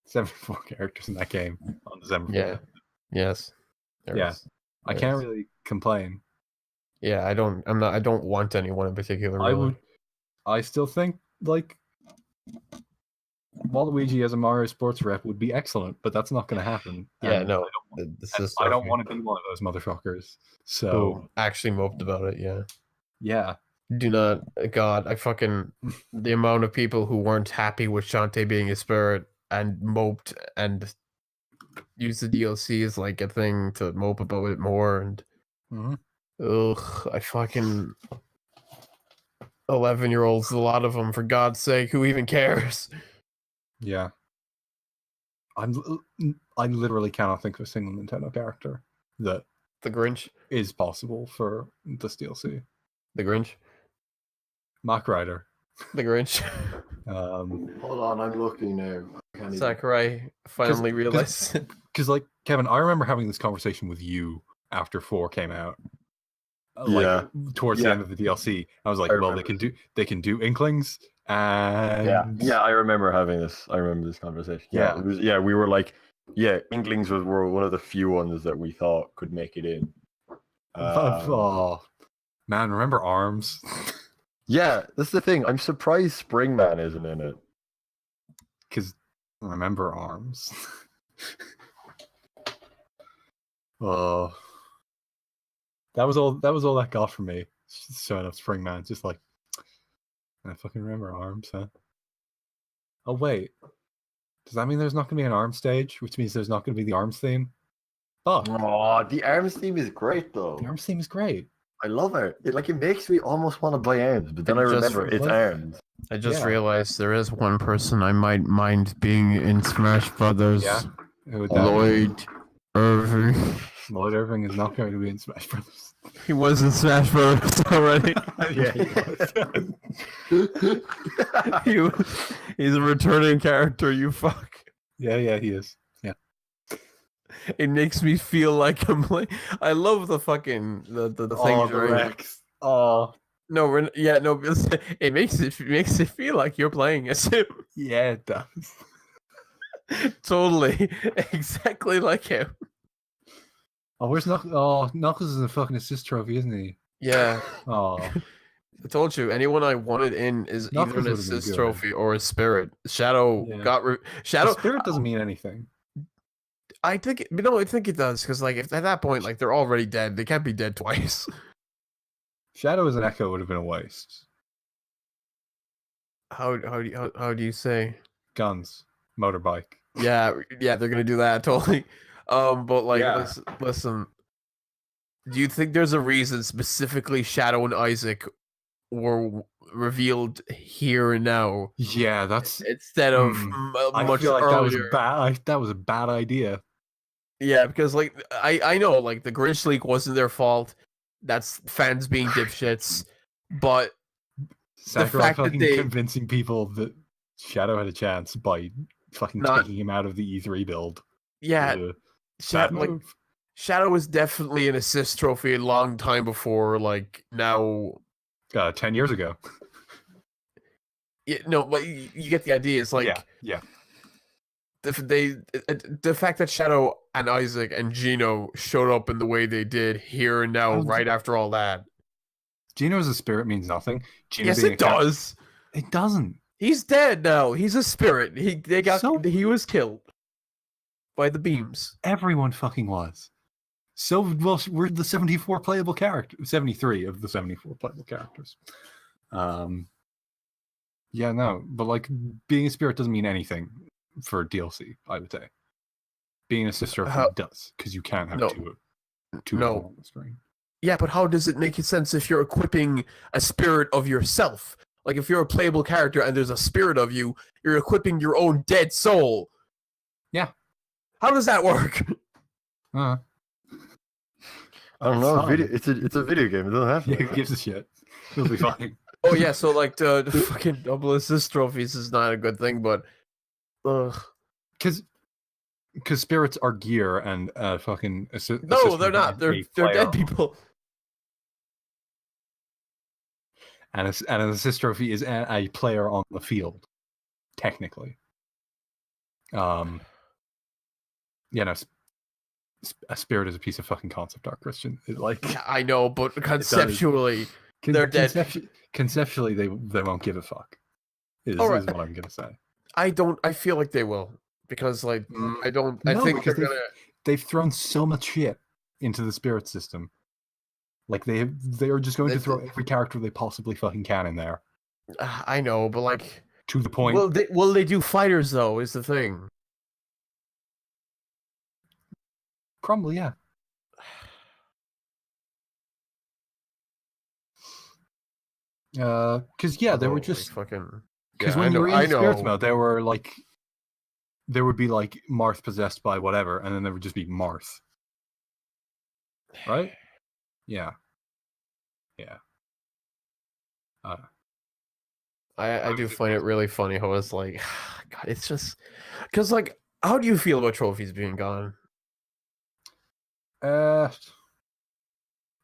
S2: 74 characters in that game on December 3rd.
S3: Yeah. Yes. There
S2: Yeah.
S3: is.
S2: I
S3: There
S2: can't
S3: is.
S2: really complain.
S3: Yeah, I don't want anyone in particular.
S2: I
S3: Really.
S2: would. I still think like Waluigi as a Mario Sports rep would be excellent, but that's not going to happen.
S3: Yeah,
S2: And
S3: no.
S2: and
S3: This
S2: I don't want to be one of those motherfuckers. So
S3: actually moped about it. Yeah.
S2: yeah,
S3: Do not. God, I fucking the amount of people who weren't happy with Shantae being a spirit and moped and used the DLC as like a thing to mope about it more and.
S2: Mhm.
S3: Ugh, I fucking 11-year-olds, a lot of them, for God's sake, who even cares?
S2: yeah. I literally cannot think of a single Nintendo character that
S3: The Grinch?
S2: is possible for this DLC.
S3: The Grinch?
S2: Mac Rider.
S3: The Grinch?
S1: Hold on, I'm looking now. I can't even-
S3: Sakurai finally realized it.
S2: Because like Kevin, I remember having this conversation with you after 4 came out.
S1: Yeah.
S2: Towards the
S1: Yeah.
S2: end of the DLC, I was like,
S1: I
S2: well,
S1: remember.
S2: they can do Inklings, and
S1: Yeah, I remember having this. I remember this conversation.
S2: Yeah.
S1: It was, we were like, Inklings were one of the few ones that we thought could make it in.
S2: Oh, man, remember Arms?
S1: Yeah, that's the thing. I'm surprised Springman isn't in it.
S2: Because remember Arms. Oh, that was all that got for me. Just showing up Springman, just like I fucking remember Arms, huh? Oh wait, does that mean there's not gonna be an Arms stage? Which means there's not gonna be the Arms theme? Oh,
S1: Oh, the ARMS theme is great though.
S2: the Arms theme is great.
S1: I love it. It makes me almost want to buy ARMS, but then I
S3: Just
S1: remember it's
S2: like-
S1: ARMS.
S3: I just
S2: Yeah.
S3: realized there is one person I might mind being in Smash Brothers.
S2: Yeah. Who would that be?
S3: Lloyd Irving.
S2: Lloyd Irving is not going to be in Smash Brothers.
S3: He was in Smash Brothers already. He's a returning character, you fuck.
S2: yeah, he is.
S3: It makes me feel like I'm playing. I love the fucking the thing.
S2: Oh, the
S3: during-
S2: Rex. Oh,
S3: No, it makes it feel like you're playing as him.
S2: yeah, it does.
S3: Totally, exactly like him.
S2: Oh, where's Knuckles? Oh, Knuckles is a fucking assist trophy, isn't he?
S3: Yeah,
S2: Oh,
S3: I told you. Anyone I wanted in is
S2: Knuckles
S3: either an
S2: would've been
S3: assist
S2: good.
S3: trophy or a spirit. Shadow
S2: Yeah.
S3: Shadow.
S2: Spirit doesn't mean anything.
S3: I think I think it does because like if at that point like they're already dead, they can't be dead twice.
S2: Shadow as an Echo would have been a waste.
S3: How do you say?
S2: Guns, motorbike.
S3: Yeah, they're gonna do that totally. But like,
S2: Yeah.
S3: listen. Do you think there's a reason specifically Shadow and Isaac were revealed here and now
S2: Yeah, that's.
S3: instead of
S2: I
S3: much
S2: feel like
S3: earlier?
S2: that was a bad idea.
S3: Yeah, because like I know like the Grinch leak wasn't their fault. That's fans being dipshits. But
S2: Sakurai
S3: fact that
S2: fucking
S3: they-
S2: convincing people that Shadow had a chance by fucking
S3: Not-
S2: taking him out of the E3 build.
S3: yeah,
S2: Bad
S3: Shadow, like
S2: move.
S3: Shadow was definitely an assist trophy a long time before. Like now,
S2: 10 years ago.
S3: yeah, no, but you get the idea. It's like
S2: yeah.
S3: the fact that Shadow and Isaac and Gino showed up in the way they did here and now,
S2: Oh,
S3: right after all that.
S2: Gino as a spirit means nothing. Gino
S3: Yes,
S2: being
S3: it
S2: a cat-
S3: does.
S2: It doesn't.
S3: He's dead now. He's a spirit.
S2: So-
S3: He was killed by the beams.
S2: Everyone fucking was. So, well, we're the 74 playable character, 73 of the 74 playable characters. Yeah, no, but like being a spirit doesn't mean anything for DLC, I would say. Being a sister
S3: How-
S2: does, because you can't have
S3: No.
S2: two
S3: No.
S2: of them on the screen.
S3: Yeah, but how does it make sense if you're equipping a spirit of yourself? Like if you're a playable character and there's a spirit of you, you're equipping your own dead soul.
S2: Yeah.
S3: How does that work?
S2: Uh,
S1: I don't
S2: It's
S1: know.
S2: fine.
S1: It's a video game. It doesn't have
S2: yeah,
S1: to.
S2: who gives a shit? It'll be fine.
S3: Oh yeah, so like the fucking double assist trophies is not a good thing, but
S2: Because spirits are gear and fucking
S3: no, they're not. They're dead people.
S2: And an assist trophy is a player on the field, technically. Yeah, no, a spirit is a piece of fucking concept art, Christian.
S3: Yeah, I know, but conceptually, they're dead.
S2: Conceptually, they won't give a fuck. Is what I'm gonna say.
S3: I feel like they will because like I don't. I think they're gonna.
S2: They've thrown so much shit into the spirit system. Like they are just going to throw every character they possibly fucking can in there.
S3: I know, but like
S2: to the point.
S3: Will they do fighters though? Is the thing.
S2: Probably, yeah. Because they were just
S3: fucking.
S2: Because when you were in spirit mode, there would be like Marth possessed by whatever, and then there would just be Marth. Right? Yeah.
S3: I do find it really funny how it's like, God, it's just because like, how do you feel about trophies being gone?
S2: Yeah,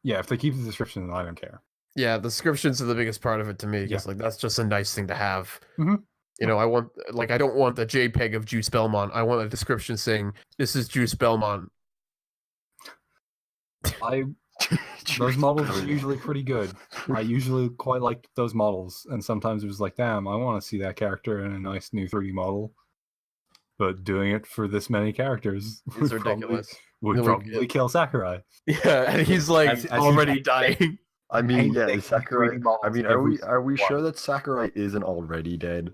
S2: if they keep the description, I don't care.
S3: Yeah, the descriptions are the biggest part of it to me because like that's just a nice thing to have.
S2: Mm-hmm.
S3: You know, I don't want the JPEG of Juice Belmont. I want a description saying this is Juice Belmont.
S2: Those models are usually pretty good. I usually quite like those models, and sometimes it was like, damn, I want to see that character in a nice new 3D model. But doing it for this many characters
S3: is ridiculous.
S2: Would probably kill Sakurai.
S3: Yeah, and he's like as already dying.
S1: I mean, yeah, Sakurai. I mean, are we sure that Sakurai isn't already dead?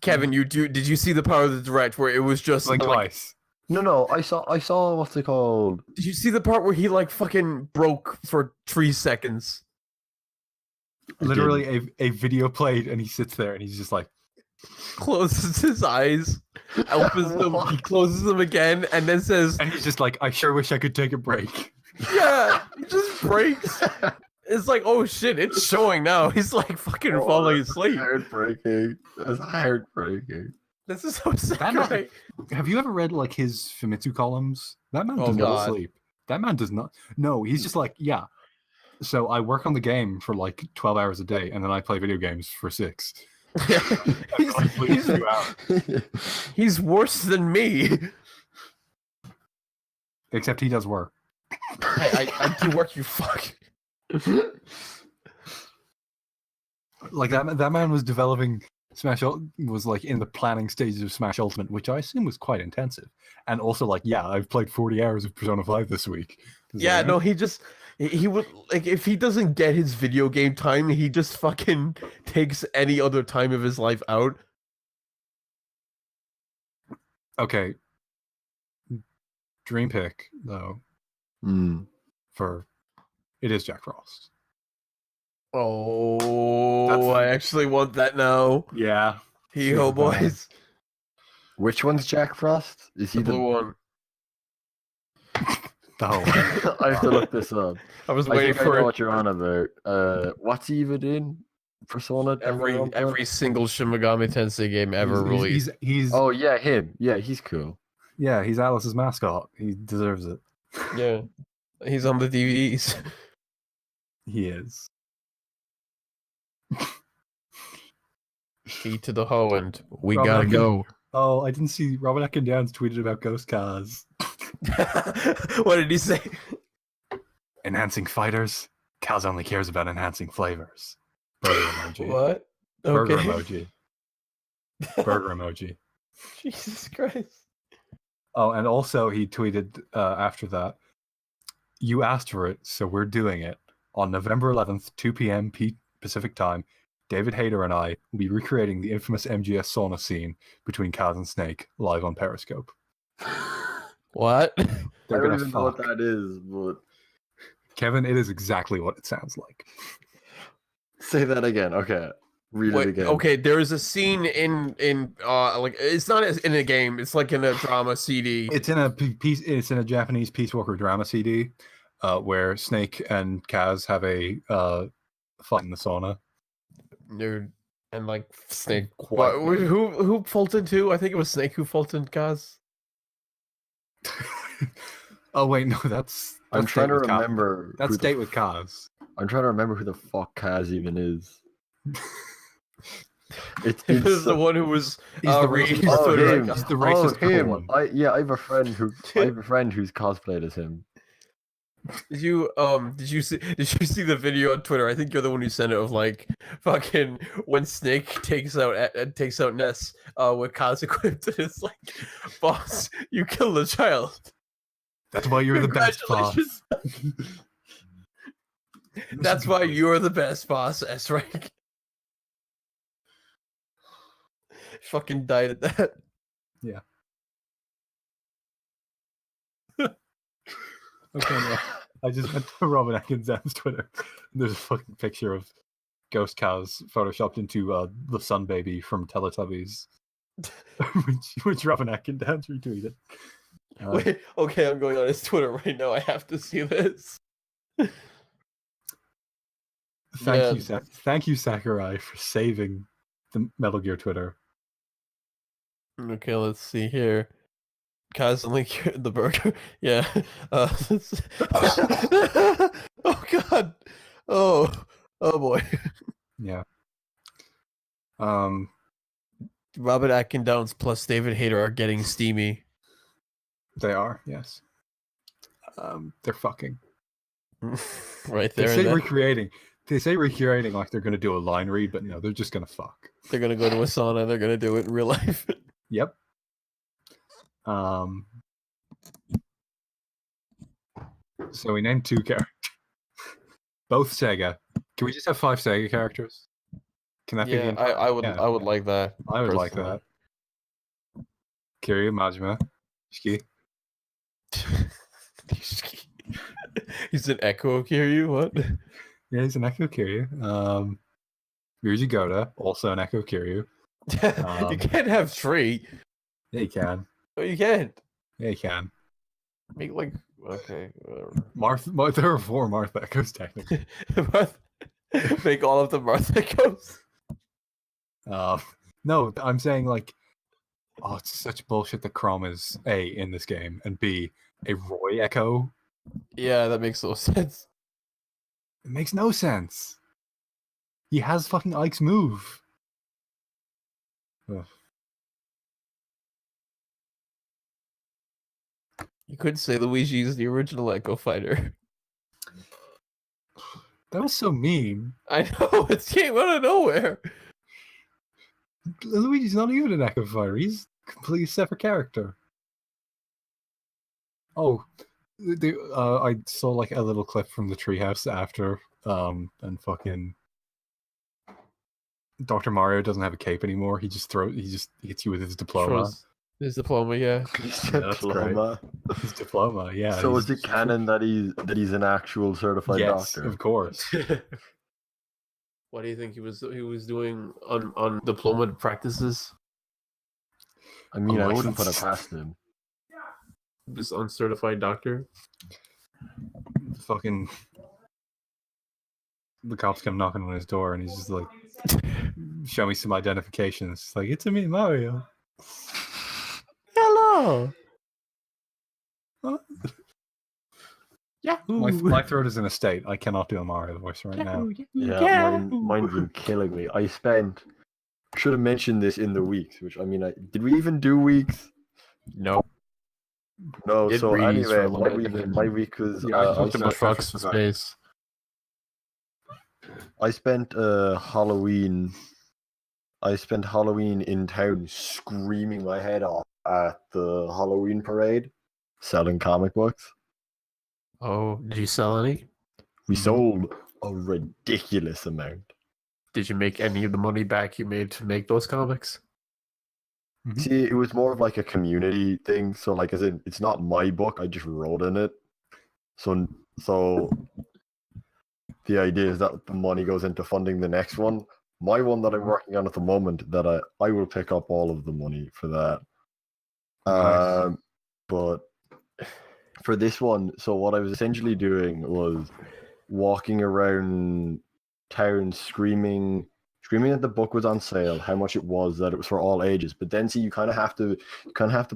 S3: Kevin, did you see the part of the direct where it was just
S2: like twice?
S1: No, I saw what's it called?
S3: Did you see the part where he like fucking broke for 3 seconds?
S2: Literally, a video played, and he sits there, and he's just like
S3: closes his eyes, opens them, he closes them again, and then says,
S2: and he's just like, I sure wish I could take a break.
S3: Yeah, he just breaks. It's like, oh shit, it's showing now. He's like fucking falling asleep.
S1: Heartbreaking. That's heartbreaking.
S3: This is so sad. Right?
S2: Have you ever read like his Famitsu columns? That man does not sleep. That man does not. No, he's just like, yeah. So I work on the game for like 12 hours a day, and then I play video games for 6.
S3: He's worse than me.
S2: Except he does work.
S3: I do work, you fuck.
S2: Like that man was developing was like in the planning stages of Smash Ultimate, which I assume was quite intensive. And also like, yeah, I've played 40 hours of Persona 5 this week.
S3: No, he would like if he doesn't get his video game time, he just fucking takes any other time of his life out.
S2: Okay. Dream pick though. For it is Jack Frost.
S3: Oh, I actually want that now.
S2: Yeah.
S3: Hee-ho, boys.
S1: Which one's Jack Frost? Is he
S3: the blue one?
S1: I have to look this up.
S3: I was waiting for
S1: I know what you're on about. What's he even in? Persona?
S3: Every single Shin Megami Tensei game ever released.
S2: He's
S1: oh yeah, him. Yeah, he's cool.
S2: Yeah, he's Alice's mascot. He deserves it.
S3: Yeah. He's on the DVDs.
S2: He is.
S3: Key to the hoe, and we gotta go.
S2: Oh, I didn't see Robin Atkin Downs tweeted about Ghost Cars.
S3: What did he say?
S2: Enhancing fighters. Kaz only cares about enhancing flavors. Burger emoji.
S3: What?
S2: Burger emoji. Burger emoji.
S3: Jesus Christ.
S2: Oh, and also he tweeted after that, you asked for it, so we're doing it. On November 11th, 2 p.m. Pacific time, David Hayter and I will be recreating the infamous MGS sauna scene between Kaz and Snake live on Periscope.
S3: What?
S1: They're I don't even know what that is, but...
S2: Kevin, it is exactly what it sounds like.
S1: Say that again, okay. Read it
S3: Wait,
S1: again.
S3: okay, there is a scene in like it's not in a game. It's like in a drama CD.
S2: It's in a piece. It's in a Japanese Peace Walker drama CD, where Snake and Kaz have a fight in the sauna.
S3: Dude, and like Snake.
S1: Quite
S3: Who faulted too? I think it was Snake who faulted Kaz.
S2: Oh wait, no, that's
S1: I'm trying to
S2: Date with Kaz.
S1: remember.
S2: That's
S1: who the
S2: Date with Kaz.
S1: I'm trying to remember who the fuck Kaz even is. It's
S3: It was the
S1: so-
S3: one who was
S2: He's the
S3: reading
S2: racist.
S1: Oh,
S3: Twitter
S1: him.
S3: account.
S2: He's the racist
S1: him.
S2: one.
S1: I have a friend who's cosplayed as him.
S3: Did you see the video on Twitter? I think you're the one who sent it of like fucking when Snake takes out Ness with Kaz equipped and it's like, boss, you killed a child.
S2: That's why you're the best boss.
S3: Congratulations. That's why you're the best boss, S rank. Fucking died at that.
S2: Okay, no. I just went to Robin Atkinson's Twitter. And there's a fucking picture of Ghost Cows photoshopped into the Sun Baby from Teletubbies, which Robin Atkinson retweeted.
S3: Wait, okay, I'm going on his Twitter right now. I have to see this.
S2: Thank you, Sakurai, for saving the Metal Gear Twitter.
S3: Okay, let's see here. Kaz and Link the burger. Yeah. Oh god. Oh boy.
S2: Yeah.
S3: Robert Atkins plus David Hayter are getting steamy.
S2: They are, yes. They're fucking.
S3: Right
S2: They
S3: there.
S2: say recreating. They say recreating like they're gonna do a line read, but no, they're just gonna fuck.
S3: They're gonna go to a sauna. They're gonna do it in real life.
S2: Yep. So we named 2 characters. Both Sega. Can we just have 5 Sega characters? Can that be?
S3: Yeah,
S2: the
S3: I would.
S2: Yeah.
S3: I would like that.
S2: I would like
S3: personally.
S2: that. Kiryu, Majima, Shiki.
S3: He's an Echo Kiryu. What?
S2: Yeah, he's an Echo Kiryu. Ryuji Goda, also an Echo Kiryu.
S3: You can't have 3.
S2: Yeah, you can.
S3: No, you can't.
S2: Yeah, you can.
S3: Make like okay, whatever.
S2: Martha, there are 4 Martha Echoes technically.
S3: Make all of them Martha Echoes.
S2: No, I'm saying like, oh, it's such bullshit that Crom is A in this game and B a Roy Echo.
S3: Yeah, that makes no sense.
S2: It makes no sense. He has fucking Ike's move. Ugh.
S3: You could say Luigi is the original Echo Fighter.
S2: That was so mean.
S3: I know, it came out of nowhere.
S2: Luigi's not even an Echo Fighter. He's a completely separate character. Oh, I saw like a little clip from the treehouse after, and fucking Dr. Mario doesn't have a cape anymore. He just hits you with his diploma.
S3: His diploma, yeah.
S2: That's
S1: Diploma.
S2: His diploma, yeah.
S1: So
S2: he's-
S1: is it canon that he's an actual certified
S2: Yes,
S1: doctor?
S2: of course.
S3: What do you think he was doing on diploma practices?
S1: I mean, I wouldn't
S2: License.
S1: put it past him.
S3: He was uncertified doctor.
S2: Fucking the cops come knocking on his door, and he's just like, "Show me some identification." It's like, "It's me, Mario."
S3: Hello.
S2: Huh?
S3: Yeah.
S2: My throat is in a state. I cannot do a Mario voice right now.
S1: Yeah, mine's been killing me. Should have mentioned this in the weeks, which I mean, did we even do weeks?
S3: No.
S1: No.
S3: Did
S1: So
S3: Reese for
S1: anyway,
S3: a little bit.
S1: my week was
S2: Yeah, I
S1: I
S2: talked about
S1: spent-
S3: Trucks for space.
S1: I spent Halloween. I spent Halloween in town screaming my head off at the Halloween parade, selling comic books.
S3: Oh, did you sell any?
S1: We sold a ridiculous amount.
S3: Did you make any of the money back you made to make those comics?
S1: See, it was more of like a community thing. So, like, as in, it's not my book. I just wrote in it. So the idea is that the money goes into funding the next one. My one that I'm working on at the moment that I will pick up all of the money for that.
S2: Nice.
S1: But for this one, so what I was essentially doing was walking around town screaming that the book was on sale, how much it was, that it was for all ages. But then see, you kind of have to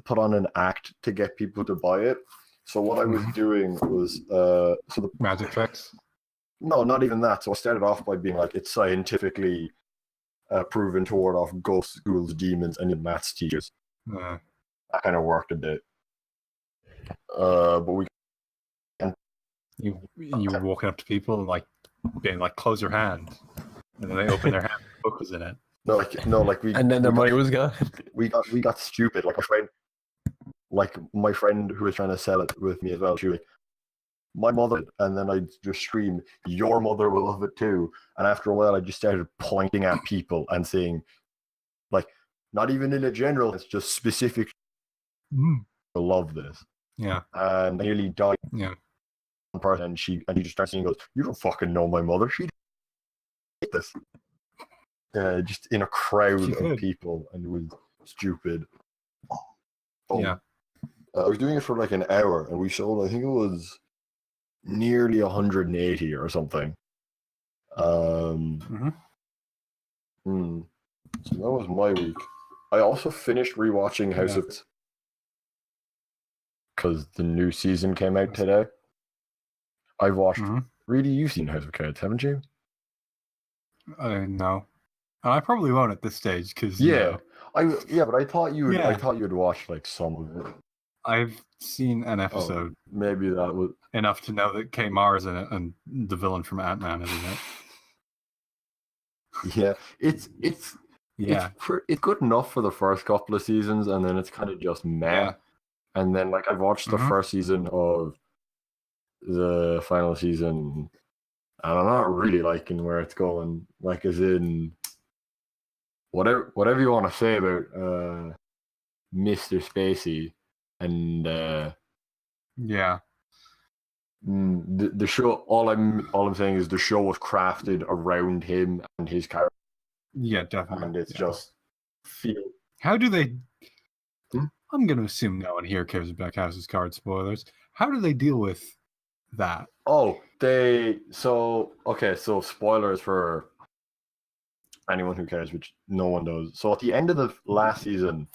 S1: put on an act to get people to buy it. So what I was doing was
S2: Magic tricks.
S1: No, not even that. So I started off by being like, it's scientifically proven to ward off ghosts, ghouls, demons, and maths teachers. That kind of worked a bit. But
S2: you were walking up to people and like being like, close your hand, and then they open their hand, the book was in it.
S3: And then the money was gone.
S1: We got stupid. Like my friend who was trying to sell it with me as well. She was like, my mother, and then I'd just scream, your mother will love it too. And after a while, I just started pointing at people and saying, like, not even in a general, it's just specific. I love this.
S2: Yeah.
S1: And I nearly died.
S2: Yeah.
S1: One person, and she just starts saying, goes, you don't fucking know my mother. She hate this. Just in a crowd of people, and it was stupid.
S2: Yeah.
S1: I was doing it for like an hour, and we sold, I think it was nearly 180 or something. So that was my week. I also finished rewatching House of because the new season came out today. I've watched. Really, you've seen House of Cards, haven't you?
S2: No, I probably won't at this stage because
S1: but I thought you would. I thought you would watch like some of it.
S2: I've seen an episode.
S1: Maybe that was
S2: enough to know that Kate Mara's in it and the villain from Ant-Man is in it.
S1: Yeah, it's good enough for the first couple of seasons, and then it's kind of just meh.
S2: Yeah.
S1: And then like I've watched the first season of the final season, and I'm not really liking where it's going. Like, as in whatever you want to say about Mr. Spacey. And the show, all I'm saying is the show was crafted around him and his character.
S2: Yeah, definitely.
S1: And it's just
S2: how do they I'm gonna assume no one here cares about House of Cards spoilers. How do they deal with that? So spoilers for anyone who cares, which no one does. So at the end of the last season,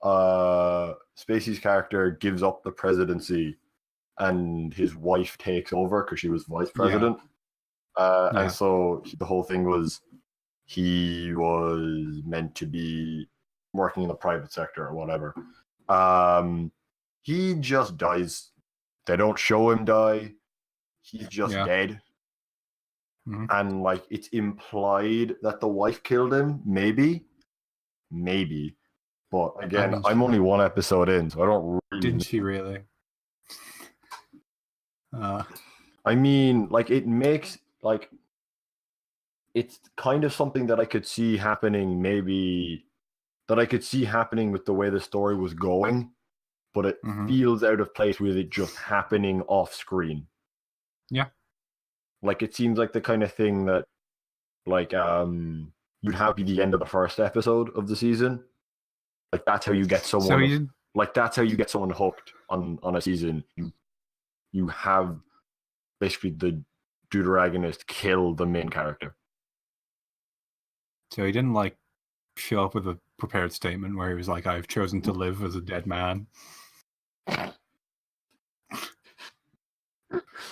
S2: Spacey's character gives up the presidency and his wife takes over because she was vice president. And so the whole thing was he was meant to be working in the private sector or whatever. He just dies. They don't show him die. He's just dead. And like it's implied that the wife killed him. Maybe. But again, I'm only one episode in, so I don't really... Didn't she really?
S1: I mean, like, it makes, like... It's kind of something that I could see happening, maybe... That I could see happening with the way the story was going, but it feels out of place with it just happening off-screen.
S2: Yeah.
S1: Like, it seems like the kind of thing that, like, you'd have be the end of the first episode of the season. Like that's how you get someone. That's how you get someone hooked on a season. You have basically the deuteragonist kill the main character.
S2: So he didn't like show up with a prepared statement where he was like, "I've chosen to live as a dead man."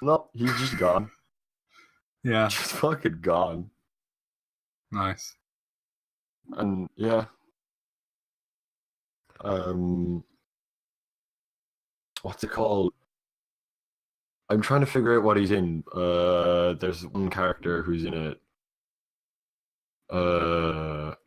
S1: No, he's just gone.
S2: Yeah,
S1: just fucking gone.
S2: Nice.
S1: And yeah. What's it called? I'm trying to figure out what he's in. There's one character who's in it. Hold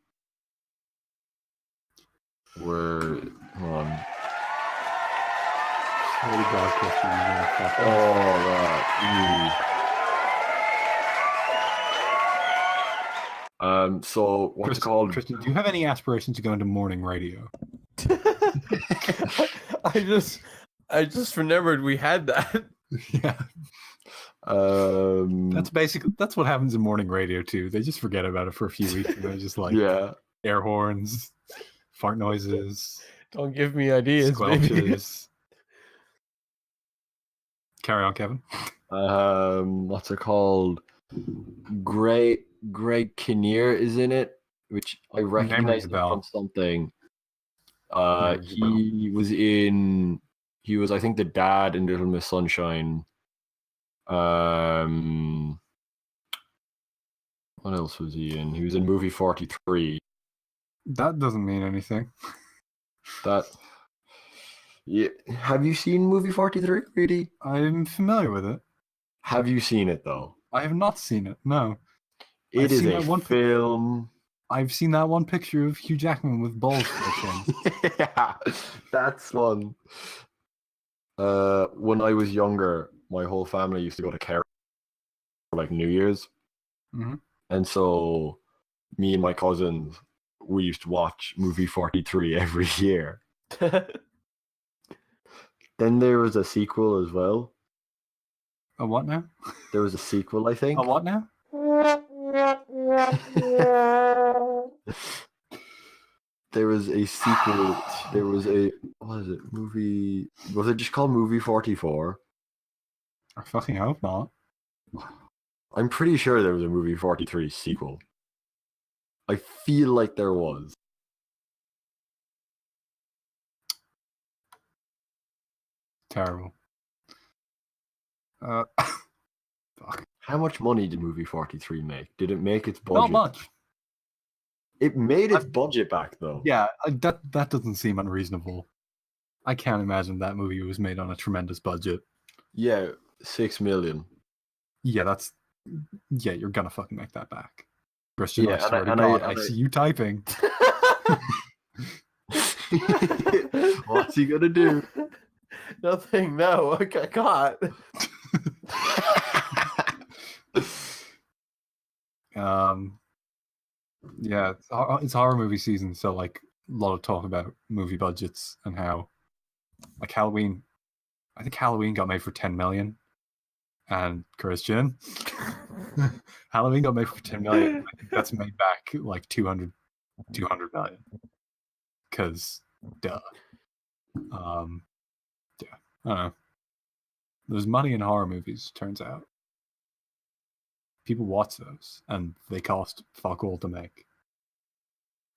S1: on. So what's it called?
S2: Tristan, do you have any aspirations to go into morning radio?
S3: I just remembered we had that.
S2: Yeah. That's what happens in morning radio too. They just forget about it for a few weeks and they're just like
S1: Yeah.
S2: air horns, fart noises,
S3: Don't give me ideas, baby.
S2: squelches. Carry on, Kevin.
S1: What's it called? Greg Kinnear is in it, which I recognize him from something. He was I think the dad in Little Miss Sunshine. What else was he in? He was in movie 43.
S2: That doesn't mean anything.
S1: Yeah. Have you seen movie 43, really?
S2: I'm familiar with it.
S1: Have you seen it though?
S2: I have not seen it. No.
S1: It is a film.
S2: I've seen that one picture of Hugh Jackman with balls fishing.
S1: Yeah, that's one. When I was younger, my whole family used to go to Kerry for like New Year's.
S2: Mm-hmm.
S1: And so me and my cousins, we used to watch movie 43 every year. Then there was a sequel as well.
S2: A what now?
S1: There was a sequel, I think.
S2: A what now?
S1: There was a sequel. There was a, what is it? Movie. Was it just called Movie 44?
S2: I fucking hope not.
S1: I'm pretty sure there was a Movie 43 sequel. I feel like there was.
S2: Terrible. Fuck.
S1: How much money did Movie 43 make? Did it make its budget?
S2: Not much.
S1: It made its budget back, though.
S2: Yeah, that doesn't seem unreasonable. I can't imagine that movie was made on a tremendous budget.
S1: Yeah, 6 million.
S2: Yeah, you're gonna fucking make that back. Christian,
S1: Yeah,
S2: I swear to God, I see you typing.
S1: What's he gonna do?
S3: Nothing. No, I can't.
S2: Yeah, it's horror movie season, so like a lot of talk about movie budgets and how, like Halloween. I think Halloween got made for 10 million, and Christian, Halloween got made for 10 million. I think that's made back like 200 million. Because, duh. Yeah, I don't know. There's money in horror movies, turns out. People watch those, and they cost fuck all to make.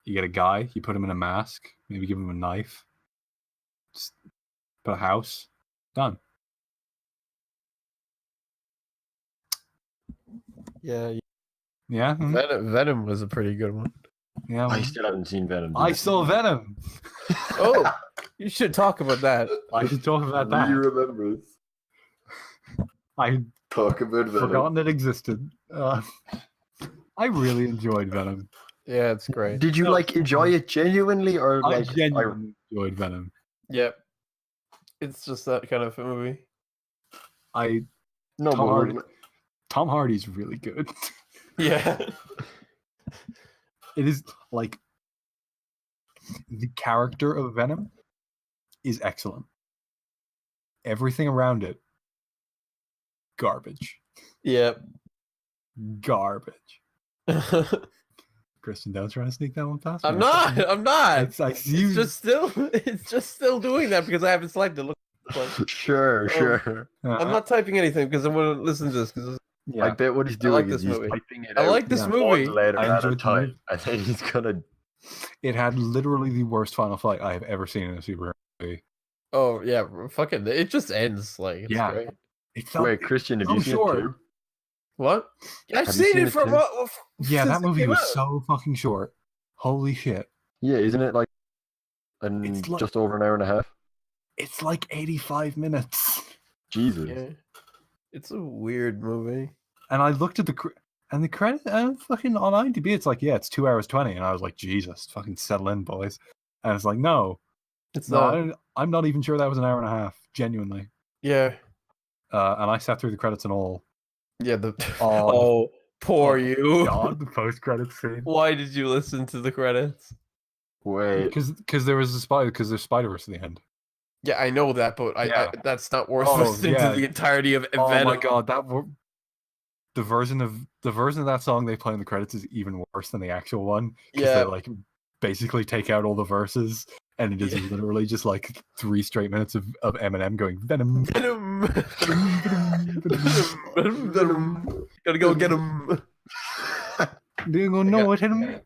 S2: You get a guy, you put him in a mask, maybe give him a knife, just put a house, done.
S3: Yeah.
S2: Yeah?
S3: Venom was a pretty good one.
S2: Yeah.
S1: I still haven't seen Venom.
S2: I saw Venom!
S3: Oh, you should talk about that.
S2: I should talk about
S1: Do
S2: that.
S1: you remember it?
S2: I
S1: Talk about Venom.
S2: forgotten it existed. I really enjoyed Venom.
S3: Yeah, it's great.
S1: Did you like enjoy it genuinely, or
S2: I
S1: like
S2: genuinely enjoyed Venom.
S3: Yep. It's just that kind of a movie.
S1: No,
S2: Tom Hardy's really good.
S3: Yeah.
S2: It is like the character of Venom is excellent. Everything around it, garbage.
S3: Yep.
S2: Garbage. Kristen, don't try to sneak that one past me.
S3: I'm not. It's just still doing that because I haven't selected. Look.
S1: Sure.
S3: I'm not typing anything because I'm going to listen to this. Because
S2: Yeah.
S1: I bet what he's doing
S3: like
S1: is
S3: this
S1: he's
S3: movie.
S1: typing it
S3: I
S1: out
S3: like this
S2: Yeah.
S3: movie.
S1: one letter
S2: I
S1: at a
S2: enjoyed the
S1: time,
S2: movie.
S1: and then he's gonna.
S2: It had literally the worst final fight I have ever seen in a superhero movie.
S3: Oh yeah, fucking! It just ends like it's
S2: Yeah.
S3: great.
S2: It felt
S1: Wait, Christian, have
S2: so
S1: you seen
S2: short.
S1: it too?
S3: What? I've
S1: Have you
S3: seen
S1: seen
S3: it
S1: it
S3: for
S1: too?
S3: what?
S2: Yeah, that
S3: since it
S2: movie
S3: came
S2: was
S3: out.
S2: so fucking short. Holy shit.
S1: Yeah, isn't it like,
S2: It's like-
S1: just over an hour and a half?
S2: It's like 85 minutes.
S1: Jesus.
S3: Yeah. It's a weird movie.
S2: And I looked at the credit, and fucking on IMDb, it's like, yeah, it's 2 hours 20. And I was like, Jesus, fucking settle in, boys. And it's like, no,
S3: It's
S2: no,
S3: not.
S2: I'm not even sure that was an hour and a half, genuinely.
S3: Yeah.
S2: And I sat through the credits and all.
S3: Yeah. The
S2: Oh,
S3: poor
S2: oh,
S3: you.
S2: God, the post-credit scene.
S3: Why did you listen to the credits?
S1: Wait.
S2: Because there was there's Spider-Verse at the end.
S3: Yeah, I know that, but
S2: Yeah.
S3: that's not worth
S2: Oh,
S3: listening
S2: yeah.
S3: to the entirety of
S2: Oh
S3: Venom.
S2: my God, the version of that song they play in the credits is even worse than the actual one because
S3: Yeah.
S2: they like basically take out all the verses and it is literally just like 3 straight minutes of Eminem going Venom.
S3: Venom. Venom. Gotta go get him.
S2: Do you gonna know what hit him?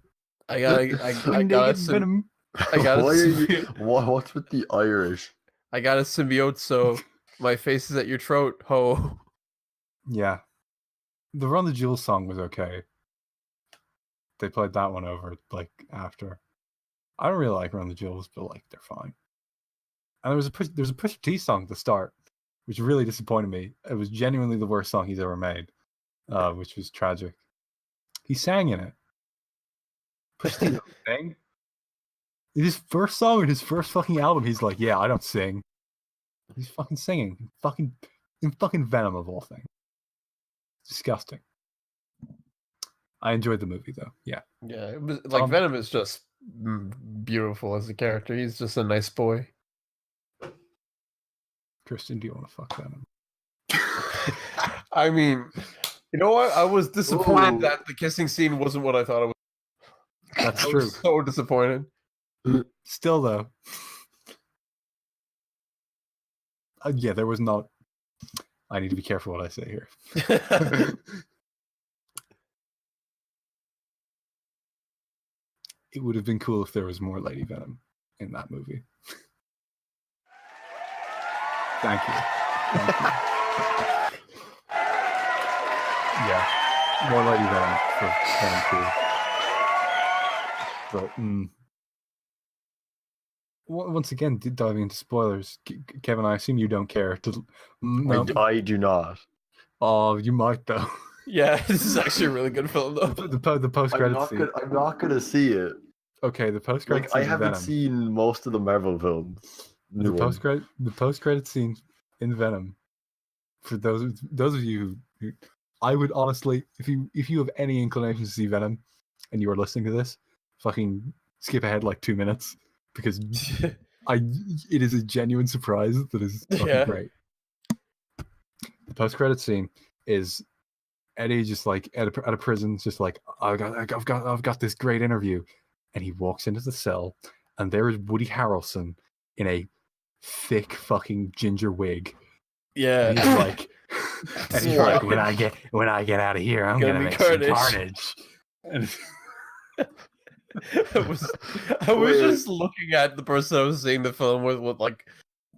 S3: I gotta
S2: When they get Venom.
S3: I got
S1: Why are you?
S3: a
S1: What's with the Irish?
S3: I got a symbiote, so my face is at your throat, ho.
S2: Yeah. The Run the Jewels song was okay. They played that one over like after. I don't really like Run the Jewels, but like they're fine. And there's a Pusha T song at the start, which really disappointed me. It was genuinely the worst song he's ever made, which was tragic. He sang in it. Pusha T doesn't sing. In his first song in his first fucking album, he's like, "Yeah, I don't sing." He's fucking singing, in fucking Venom of all things. Disgusting. I enjoyed the movie though. Yeah.
S3: Yeah, it was like Venom is just beautiful as a character. He's just a nice boy.
S2: Christian, do you want to fuck Venom?
S3: I mean, you know what? I was disappointed
S1: Ooh.
S3: that the kissing scene wasn't what I thought it was.
S2: That's
S3: I
S2: true.
S3: was so disappointed.
S2: Still though. Yeah, there was not. I need to be careful what I say here. It would have been cool if there was more Lady Venom in that movie. Thank you. Yeah, more Lady Venom for Venom 2. But once again, diving into spoilers, Kevin, I assume you don't care. No.
S1: I do not.
S2: Oh, you might though.
S3: Yeah, this is actually a really good film though.
S2: The post credits scene.
S1: I'm not gonna see it.
S2: Okay, the post credits.
S1: Like, I haven't seen most of the Marvel films.
S2: The post credit scene in Venom. For those of you who, I would honestly, if you have any inclination to see Venom, and you are listening to this, fucking skip ahead like 2 minutes because it is a genuine surprise that is fucking great. The post credit scene is Eddie just like at a prison, just like I've got this great interview, and he walks into the cell, and there is Woody Harrelson in a thick fucking ginger wig.
S3: Yeah,
S2: and he's like, when I get out of here, I'm gonna make some carnage. And
S3: I was just looking at the person I was seeing the film with like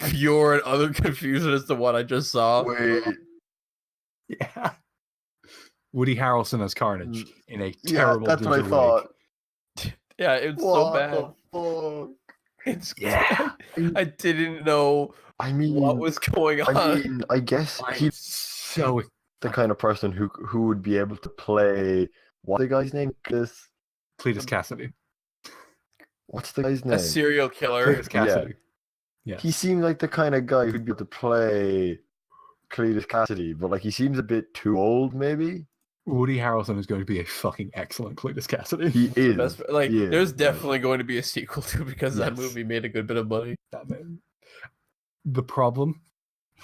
S3: pure and utter confusion as to what I just saw.
S1: Wait.
S2: Yeah. Woody Harrelson as Carnage in a terrible
S1: that's what I thought.
S3: Yeah, it's so bad.
S1: Fuck?
S3: It's I didn't know what was going on.
S1: I guess he's
S2: so
S1: the kind of person who would be able to play what's the guy's name?
S2: Cletus Cassidy.
S1: What's the guy's name?
S3: A serial killer.
S2: Cletus Cassidy. Yeah.
S1: He seemed like the kind of guy who'd be able to play Cletus Cassidy, but like he seems a bit too old, maybe.
S2: Woody Harrelson is going to be a fucking excellent Cletus Cassidy.
S1: He is.
S3: There's definitely going to be a sequel too because that movie made a good bit of money.
S2: The problem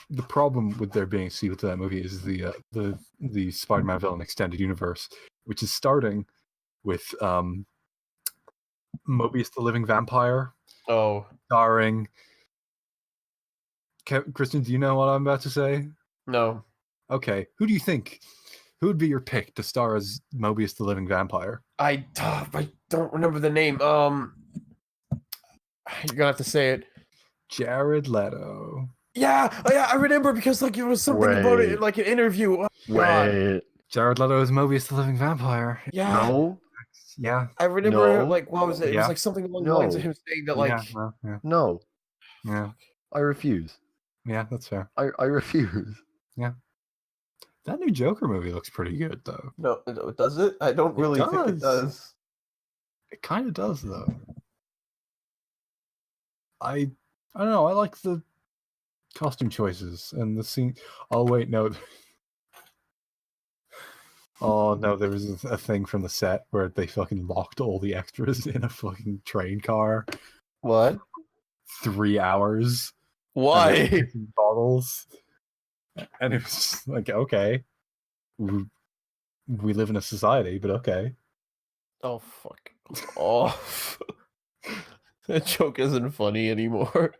S2: with there being a sequel to that movie is the Spider-Man villain extended universe, which is starting with Mobius the Living Vampire.
S3: Oh,
S2: starring. Christian, do you know what I'm about to say?
S3: No.
S2: Okay, who do you think? Who would be your pick to star as Mobius the Living Vampire?
S3: I don't remember the name. You're gonna have to say it.
S2: Jared Leto.
S3: Yeah, I remember because like it was something about it in like an interview. Oh,
S1: Wait.
S2: Jared Leto is Mobius the Living Vampire.
S3: Yeah.
S1: No.
S2: Yeah.
S3: I remember
S1: No.
S3: like what was it? It was like something along the lines of him saying that like
S1: No.
S2: Yeah.
S1: I refuse.
S2: Yeah, that's fair.
S1: I refuse.
S2: Yeah. That new Joker movie looks pretty good though.
S3: No, does it? I don't really think it does.
S2: It kind of does though. I don't know. I like the costume choices and the scene. Oh wait, no. Oh no, there was a thing from the set where they fucking locked all the extras in a fucking train car.
S3: What?
S2: 3 hours.
S3: Why?
S2: Bottles. And it was just like, okay. we live in a society, but okay.
S3: Oh fuck off. That joke isn't funny anymore.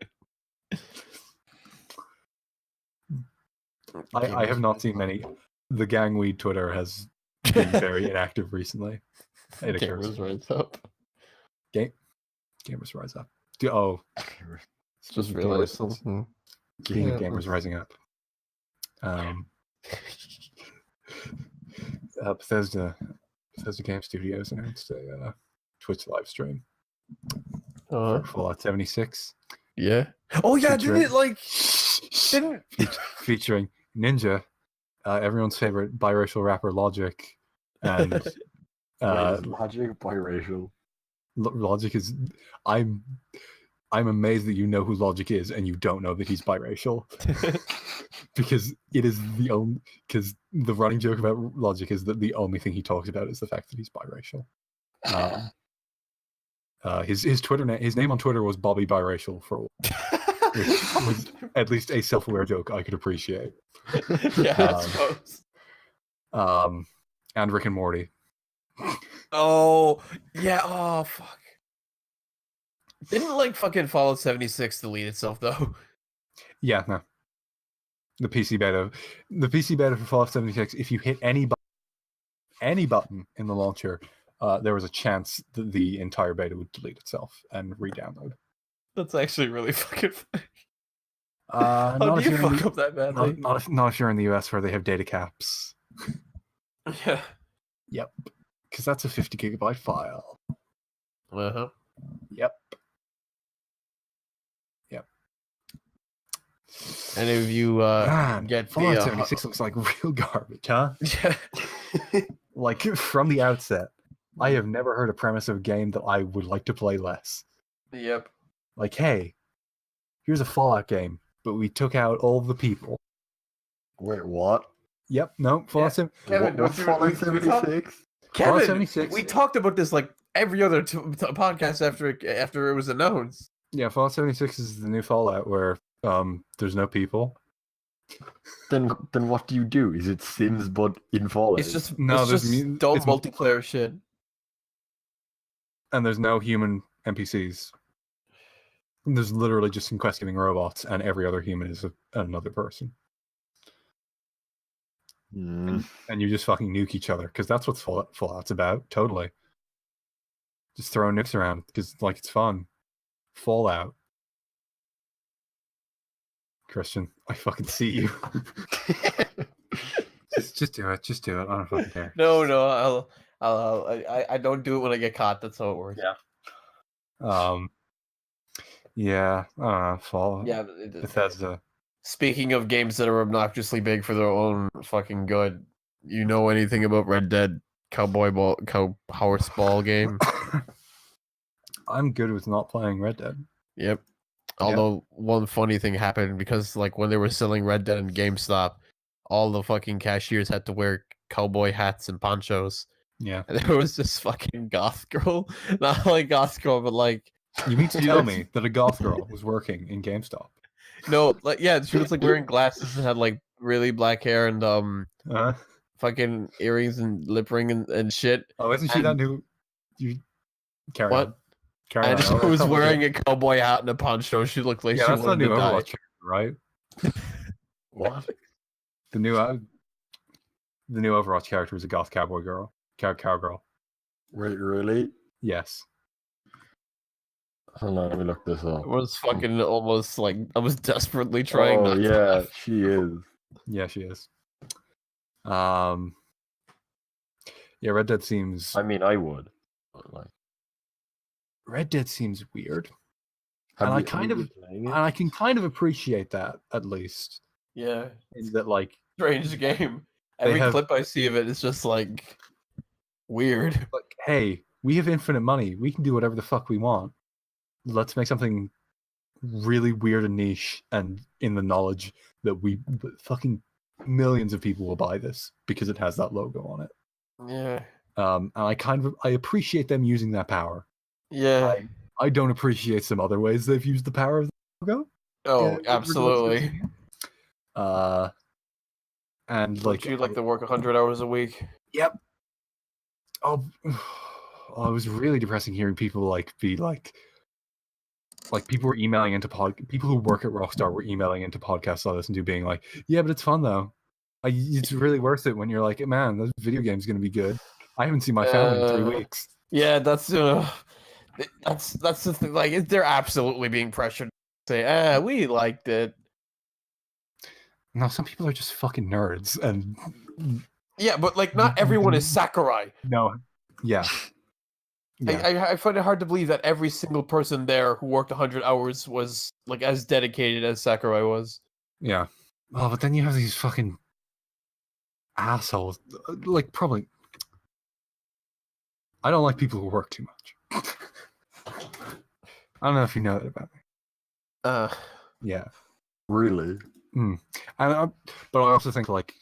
S2: I have not seen many. The Gangweed Twitter has been very inactive recently. It occurs.
S3: Cameras right up.
S2: Gamers rise up. Oh,
S3: Just
S2: speaking of
S3: realized
S2: gamers-
S3: something.
S2: Speaking of
S3: Yeah.
S2: gamers rising up, Bethesda Game Studios announced a Twitch live stream for Fallout 76.
S3: Yeah. Oh yeah, didn't it like didn't
S2: featuring Ninja, everyone's favorite biracial rapper Logic, and
S1: Wait, is Logic biracial?
S2: Logic is. I'm amazed that you know who Logic is and you don't know that he's biracial. Because it is the only. Because the running joke about Logic is that the only thing he talks about is the fact that he's biracial. His Twitter his name on Twitter was Bobby Biracial for a while, which was at least a self-aware joke I could appreciate.
S3: Yeah, I suppose.
S2: And Rick and Morty.
S3: Oh yeah, oh fuck. Didn't like fucking Fallout 76 delete itself though?
S2: Yeah, no. The PC beta for Fallout 76, if you hit any button in the launcher, there was a chance that the entire beta would delete itself and re-download.
S3: That's actually really fucking funny.
S2: How
S3: do you fuck up that badly?
S2: Not if you're in the US where they have data caps.
S3: Yeah.
S2: Yep. Because that's a 50 gigabyte file.
S3: Uh-huh.
S2: Yep.
S3: Any of you
S2: Man,
S3: get
S2: Fallout
S3: the
S2: 76 looks like real garbage, huh?
S3: Yeah.
S2: Like, from the outset, I have never heard a premise of a game that I would like to play less.
S3: Yep.
S2: Like, hey, here's a Fallout game, but we took out all the people.
S1: Wait, what?
S2: Yep, no, Fallout 7.
S3: Kevin,
S1: What's Fallout 76?
S3: Kevin,
S2: Fallout 76.
S3: we talked about this like every other podcast after it was announced.
S2: Yeah, Fallout 76 is the new Fallout where there's no people.
S1: Then what do you do? Is it Sims but in Fallout?
S3: It's just
S2: No,
S3: it's
S2: there's
S3: just dumb
S2: it's-
S3: multiplayer shit.
S2: And there's no human NPCs. There's literally just some quest-giving robots, and every other human is another person.
S1: Mm.
S2: And you just fucking nuke each other, because that's what Fallout's about, totally. Just throwing nukes around, because, like, it's fun. Fallout. Christian, I fucking see you. just do it. Just do it. I don't fucking care.
S3: No, I don't do it when I get caught. That's how it works.
S2: Yeah. Fallout.
S3: Yeah.
S2: Bethesda.
S3: Speaking of games that are obnoxiously big for their own fucking good, you know anything about Red Dead Horse Ball game?
S2: I'm good with not playing Red Dead.
S3: Yep. Although one funny thing happened because like when they were selling Red Dead in GameStop, all the fucking cashiers had to wear cowboy hats and ponchos.
S2: Yeah.
S3: And there was this fucking goth girl, not like goth girl, but like
S2: You mean to tell me that a goth girl was working in GameStop?
S3: no, like yeah, she was like wearing glasses and had like really black hair and fucking earrings and lip ring and shit.
S2: Oh, isn't she that new? You carry
S3: What?
S2: on. Carry
S3: And
S2: on.
S3: she was wearing a cowboy hat and a poncho. She looked like
S2: Yeah,
S3: she
S2: that's not
S3: wanted
S2: new
S3: to die.
S2: Overwatch character, right?
S1: What?
S2: The new Overwatch character is a goth cowboy girl, cowgirl.
S1: Wait, really?
S2: Yes.
S1: Hold on, let me look this up.
S3: It was fucking almost like I was desperately trying
S1: Oh
S3: not to
S1: yeah,
S3: laugh.
S1: she is.
S2: Yeah, she is. Yeah, Red Dead seems.
S1: I mean, I would. But, like,
S2: Red Dead seems weird,
S1: have
S2: and I
S1: you-
S2: kind
S1: have
S2: of,
S1: you been playing
S2: and
S1: it?
S2: I can kind of appreciate that at least.
S3: Yeah,
S2: In that, like,
S3: strange game.
S2: They
S3: Every
S2: have-
S3: clip I see of it is just like weird.
S2: hey, we have infinite money. We can do whatever the fuck we want. Let's make something really weird and niche, and in the knowledge that that fucking millions of people will buy this because it has that logo on it.
S3: Yeah,
S2: And I appreciate them using that power.
S3: yeah.
S2: I don't appreciate some other ways they've used the power of the logo.
S3: Oh,
S2: in regards to
S3: absolutely.
S2: this game. And
S3: Like
S2: like,
S3: you like to work 100 hours a week.
S2: Yep. Oh, oh, it was really depressing hearing people be like people were emailing into people who work at Rockstar were emailing into podcasts I listen to, being like, "Yeah, but it's fun though. It's really worth it when you're like, man, this video game's gonna be good. I haven't seen my family in 3 weeks."
S3: Yeah, that's the thing. Like, they're absolutely being pressured to say, we liked it.
S2: No, some people are just fucking nerds, and
S3: Yeah, but like, not everyone is Sakurai.
S2: no, yeah.
S3: I find it hard to believe that every single person there who worked 100 hours was like as dedicated as Sakurai was.
S2: Yeah. Oh, but then you have these fucking assholes. Like, probably. I don't like people who work too much. I don't know if you know that about me. Yeah.
S1: Really?
S2: But I also think, like,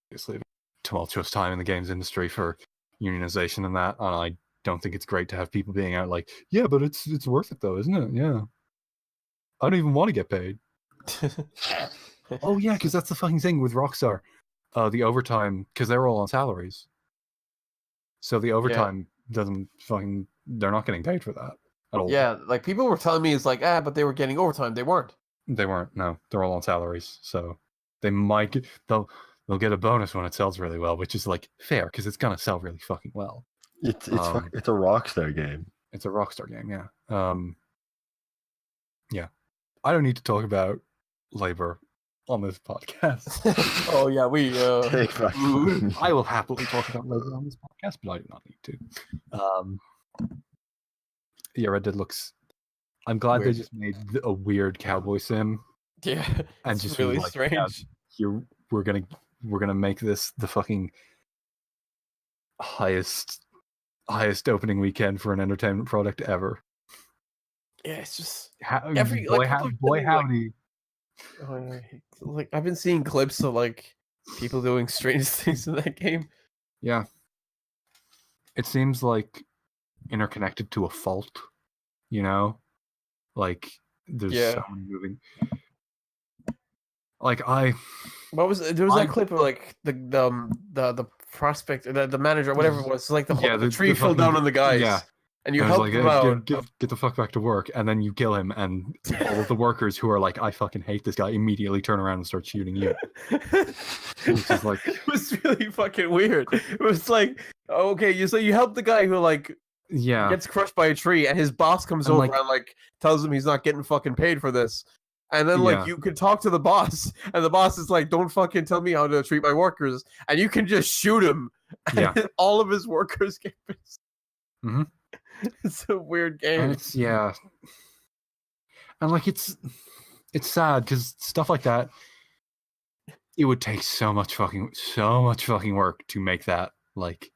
S2: obviously, a tumultuous time in the games industry for unionization and that, and I don't think it's great to have people being out like, yeah, but it's worth it though, isn't it? Yeah. I don't even want to get paid. Oh yeah, because that's the fucking thing with Rockstar. The overtime, because they're all on salaries. So the overtime doesn't fucking, they're not getting paid for that at all.
S3: Yeah, like people were telling me it's like, but they were getting overtime. They weren't.
S2: They weren't, no. They're all on salaries. So they might get, they'll get a bonus when it sells really well, which is like fair, because it's gonna sell really fucking well.
S1: It's a Rockstar game.
S2: It's a Rockstar game, yeah. Yeah. I don't need to talk about labor on this podcast.
S3: Oh yeah, we
S1: Take back.
S2: I will happily talk about labor on this podcast, but I do not need to. Yeah, Red Dead looks. I'm glad
S3: Weird.
S2: they just made a weird cowboy sim.
S3: Yeah,
S2: and
S3: it's
S2: just
S3: really
S2: like,
S3: strange.
S2: We're gonna make this the fucking highest opening weekend for an entertainment product ever.
S3: Yeah, it's just
S2: boy howdy.
S3: Like I've been seeing clips of like people doing strange things in that game.
S2: Yeah, it seems like interconnected to a fault. You know, like there's so many moving. Like
S3: there was that clip of like the prospect, the manager, whatever it was. Like the tree fell down on the guys.
S2: Yeah.
S3: And you help him out.
S2: Get the fuck back to work, and then you kill him, and all of the workers who are like, I fucking hate this guy, immediately turn around and start shooting you. Which is like,
S3: it was really fucking weird. It was like, okay, you help the guy who like gets crushed by a tree, and his boss comes over and like tells him he's not getting fucking paid for this. And then like you could talk to the boss, and the boss is like, don't fucking tell me how to treat my workers, and you can just shoot him. And all of his workers get pissed.
S2: Mm-hmm.
S3: It's a weird game.
S2: And and like it's sad because stuff like that, it would take so much fucking work to make that like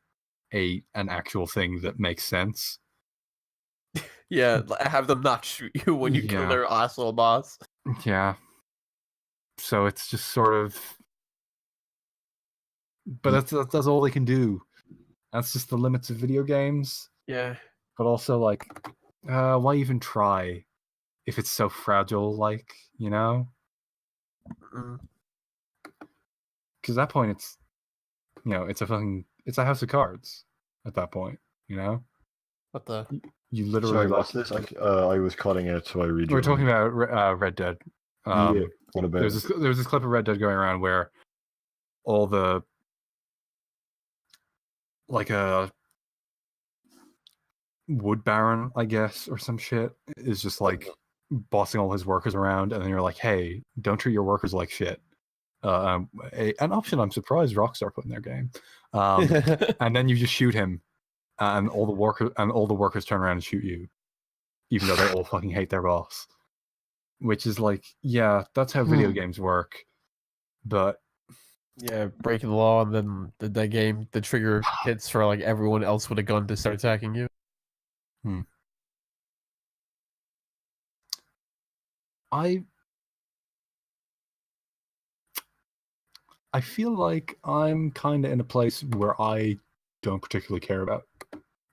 S2: an actual thing that makes sense.
S3: Yeah, have them not shoot you when you kill their asshole boss.
S2: Yeah. So it's just sort of, but that's all they can do. That's just the limits of video games.
S3: Yeah.
S2: But also, like, why even try if it's so fragile, like, you know? Because at that point, it's, you know, it's a house of cards at that point, you know?
S3: What the?
S2: You literally...
S1: Sorry, what's this? I was cutting it, so I read
S2: We're talking about Red Dead.
S1: What about
S2: there was this clip of Red Dead going around where all the... like a... wood baron, I guess, or some shit, is just like bossing all his workers around, and then you're like, hey, don't treat your workers like shit. An option I'm surprised Rockstar put in their game. And then you just shoot him, and all the workers turn around and shoot you, even though they all fucking hate their boss. Which is like, yeah, that's how video games work. But
S3: yeah, breaking the law, and then the game, the trigger hits for like everyone else with a gun to start attacking you.
S2: I feel like I'm kind of in a place where I don't particularly care about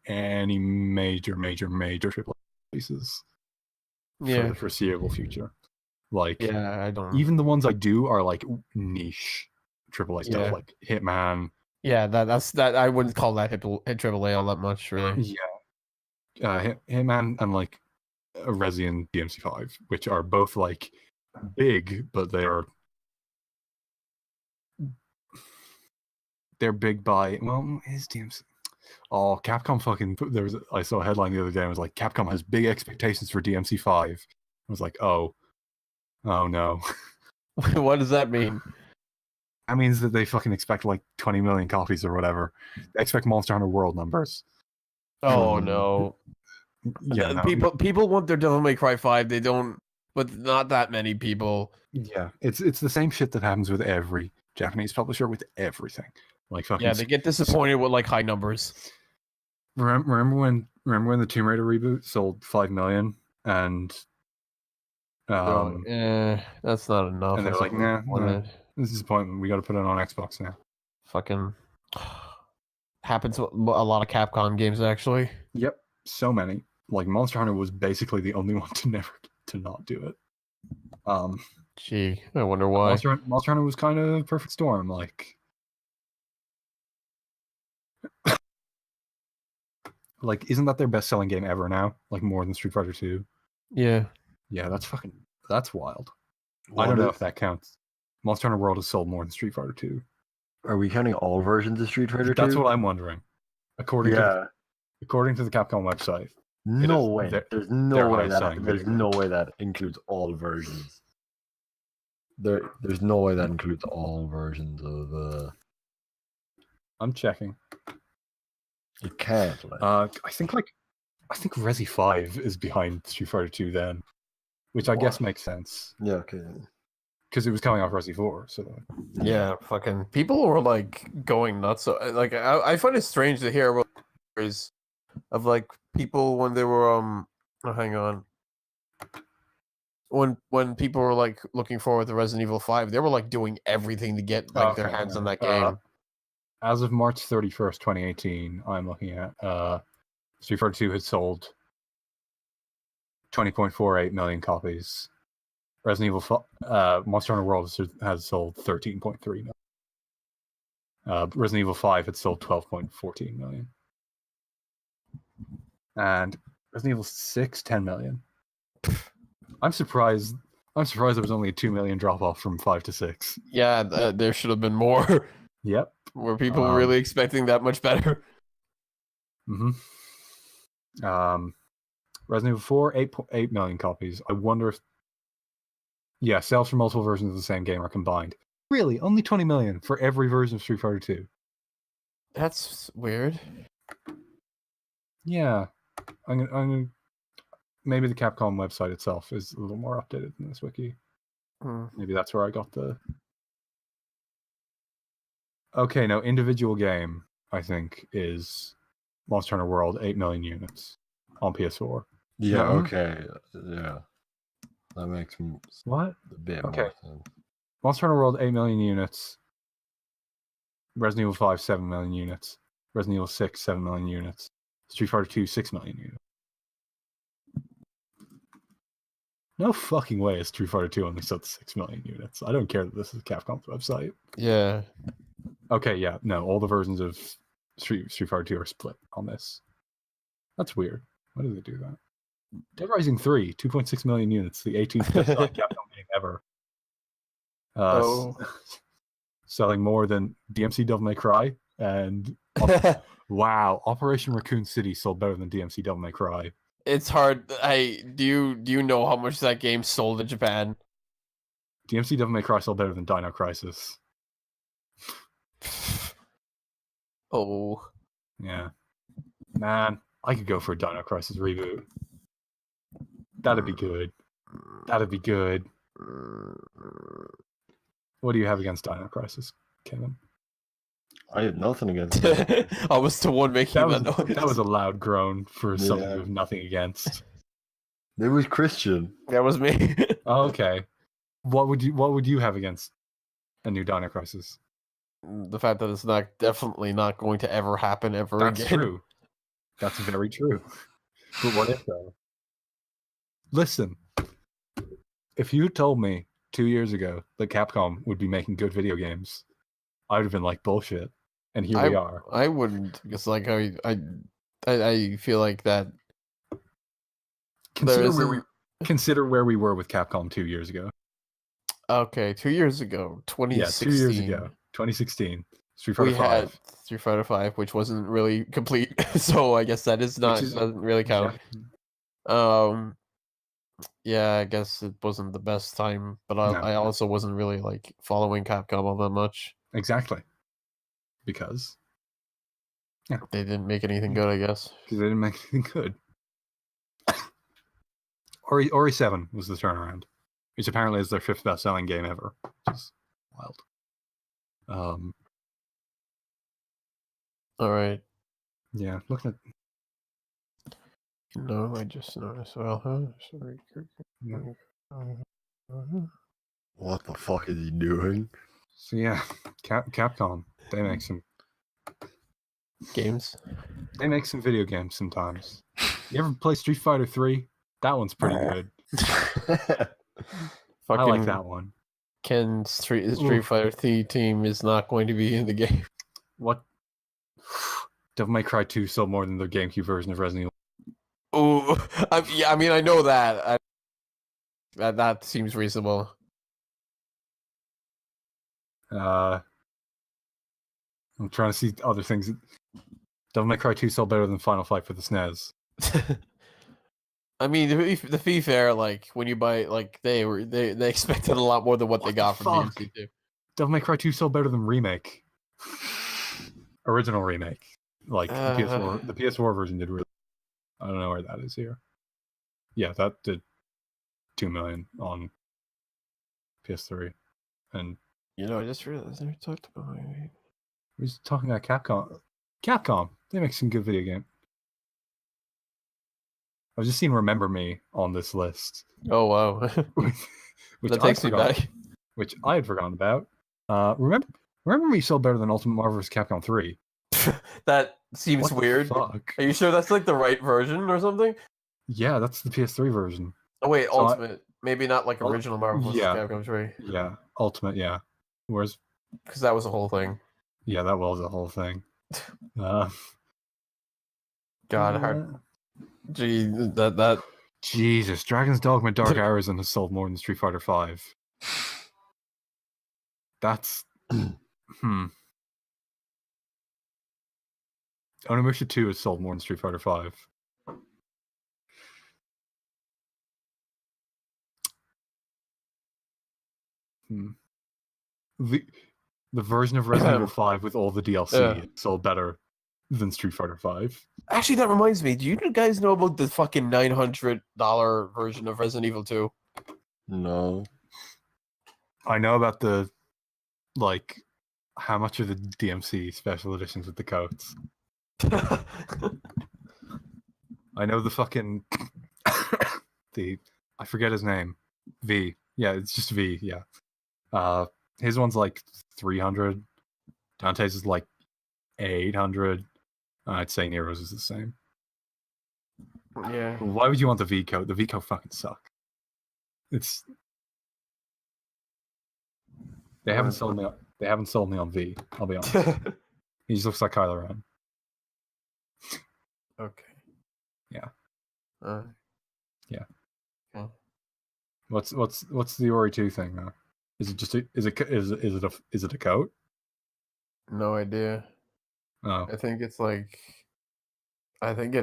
S2: any major AAA releases for the foreseeable future. Like,
S3: I don't.
S2: Even the ones I do are like niche AAA stuff, like Hitman,
S3: Yeah, that's that. I wouldn't call that AAA all that much, really.
S2: Yeah. Hitman and like Resi and DMC5, which are both like big, but they're big by is DMC. Oh, Capcom fucking I saw a headline the other day and it was like Capcom has big expectations for DMC5. I was like, oh no.
S3: What does that mean?
S2: That means that they fucking expect like 20 million copies or whatever. They expect Monster Hunter World numbers.
S3: Oh no.
S2: Yeah, no,
S3: people want their Devil May Cry 5. They don't, but not that many people.
S2: yeah, it's the same shit that happens with every Japanese publisher with everything. Like fucking
S3: Yeah, they get disappointed with like high numbers.
S2: Remember when the Tomb Raider reboot sold 5 million and
S3: That's not enough.
S2: and they're like, nah, this is disappointment. We got to put it on Xbox now.
S3: Fucking happens with a lot of Capcom games actually.
S2: Yep, so many. Like Monster Hunter was basically the only one to not do it.
S3: Gee, I wonder why.
S2: Monster Hunter was kind of perfect storm. Like, isn't that their best-selling game ever now? Like more than Street Fighter 2?
S3: Yeah.
S2: Yeah, that's wild. I don't know if that counts. Monster Hunter World has sold more than Street Fighter 2.
S1: Are we counting all versions of Street Fighter 2?
S2: That's what I'm wondering. According to the Capcom website.
S1: No way. There's no way that includes all versions. There's no way that includes all versions of.
S2: I'm checking.
S1: You can't.
S2: I think Resi 5 is behind Street Fighter 2 then, which I guess makes sense.
S1: Yeah. Okay.
S2: Because it was coming off Resi 4, so.
S3: Yeah, fucking people were like going nuts. Like I find it strange to hear about stories of like people when they were hang on. When people were like looking forward to Resident Evil 5, they were like doing everything to get like their hands on that game.
S2: As of March 31st, 2018, I'm looking at Street Fighter 2 had sold 20.48 million copies. Resident Evil Monster Hunter World has sold 13.3 million. Resident Evil 5 had sold 12.14 million. And Resident Evil 6, 10 million. I'm surprised there was only a 2 million drop off from 5 to 6.
S3: Yeah, there should have been more.
S2: Yep.
S3: Were people really expecting that much better?
S2: Mm-hmm. Resident Evil 4, 8 million copies. I wonder if... Yeah, sales for multiple versions of the same game are combined. Really? Only 20 million for every version of Street Fighter 2?
S3: That's weird.
S2: Yeah. I'm gonna... Maybe the Capcom website itself is a little more updated than this wiki. Maybe that's where I got the... Okay, no, individual game, I think, is Monster Hunter World, 8 million units on PS4.
S1: Yeah, okay. Yeah. That makes a bit more sense.
S2: Monster Hunter World, 8 million units. Resident Evil 5, 7 million units. Resident Evil 6, 7 million units. Street Fighter 2, 6 million units. No fucking way is Street Fighter 2 only sold 6 million units. I don't care that this is Capcom's website.
S3: Yeah.
S2: Okay, yeah, no, all the versions of Street Fighter 2 are split on this. That's weird. Why do they do that? Dead Rising 3, 2.6 million units, the 18th best-selling Capcom game ever. Selling more than DMC Devil May Cry, and wow, Operation Raccoon City sold better than DMC Devil May Cry.
S3: It's hard. Do you know how much that game sold in Japan?
S2: DMC Devil May Cry sold better than Dino Crisis.
S3: Oh.
S2: Yeah. Man, I could go for a Dino Crisis reboot. That'd be good. That'd be good. What do you have against Dino Crisis, Kevin?
S1: I had nothing against it.
S3: I was the one making that noise.
S2: That was a loud groan for something with nothing against.
S1: It was Christian.
S3: That was me.
S2: Oh, okay. What would you have against a new Dino Crisis?
S3: The fact that it's definitely not going to ever happen ever again.
S2: That's true. That's very true. But what if though? Listen, if you told me 2 years ago that Capcom would be making good video games, I would have been like, bullshit. and here we are.
S3: I wouldn't, because like I feel like that.
S2: Consider where we were with Capcom 2 years ago.
S3: Okay, 2 years ago, 2016.
S2: Yeah, 2 years ago, 2016. Street Fighter
S3: we
S2: 5.
S3: had Street Fighter 5, which wasn't really complete, so I guess that doesn't really count.
S2: Yeah.
S3: Yeah, I guess it wasn't the best time, but I also wasn't really like following Capcom all that much.
S2: Exactly. Because
S3: they didn't make anything good, I guess.
S2: Because they didn't make anything good. Ori 7 was the turnaround, which apparently is their 5th best-selling game ever, which is wild.
S3: All right.
S2: Yeah, looking at.
S3: No, I just noticed. Well, sorry.
S1: What the fuck is he doing?
S2: So yeah, Capcom. They make some
S3: games.
S2: They make some video games sometimes. You ever play Street Fighter 3? That one's pretty good. I like that one.
S3: Ken's Street Fighter 3 team is not going to be in the game.
S2: What? Devil May Cry 2 sold more than the GameCube version of Resident Evil.
S3: Oh, I mean, I know that. That seems reasonable.
S2: I'm trying to see other things. Devil May Cry 2 sold better than Final Fight for the SNES.
S3: I mean, to be fair, like when you buy, like they expected a lot more than what they got from DMC too.
S2: Devil May Cry 2 sold better than Remake. Original Remake. Like the PS4 version did really. I don't know where that is here. Yeah, that did 2 million on PS3, and
S3: I just realized we talked about.
S2: We're just talking about Capcom. Capcom, they make some good video game. I've just seen Remember Me on this list.
S3: Oh wow,
S2: which
S3: that takes me back.
S2: Which I had forgotten about. Remember Me sold better than Ultimate Marvel vs. Capcom 3.
S3: That seems weird.
S2: Fuck?
S3: Are you sure that's like the right version or something?
S2: Yeah, that's the PS3 version.
S3: Oh wait, so Ultimate. Maybe not like original Marvel vs. Capcom 3.
S2: Yeah, Ultimate, yeah. Whereas...
S3: Because that was a whole thing.
S2: Yeah, that was a whole thing.
S3: God, hard. Gee, that...
S2: Jesus, Dragon's Dogma Dark Arisen has sold more than Street Fighter 5. That's... Onimusha 2 has sold more than Street Fighter 5. The version of Resident Evil 5 with all the DLC sold better than Street Fighter 5.
S3: Actually, that reminds me. Do you guys know about the fucking $900 version of Resident Evil 2?
S1: No.
S2: I know about the, like, how much are the DMC special editions with the coats? I know the fucking I forget his name. V. Yeah, it's just V, yeah. His one's like 300. Dante's is like 800. I'd say Nero's is the same.
S3: Yeah.
S2: Why would you want the V coat? The V coat fucking suck. They haven't sold me on V, I'll be honest. He just looks like Kylo Ren.
S3: Okay.
S2: Yeah.
S3: Yeah. Okay.
S2: What's the Ori 2 thing though? Is it just is it a coat?
S3: No idea.
S2: Oh.
S3: I think it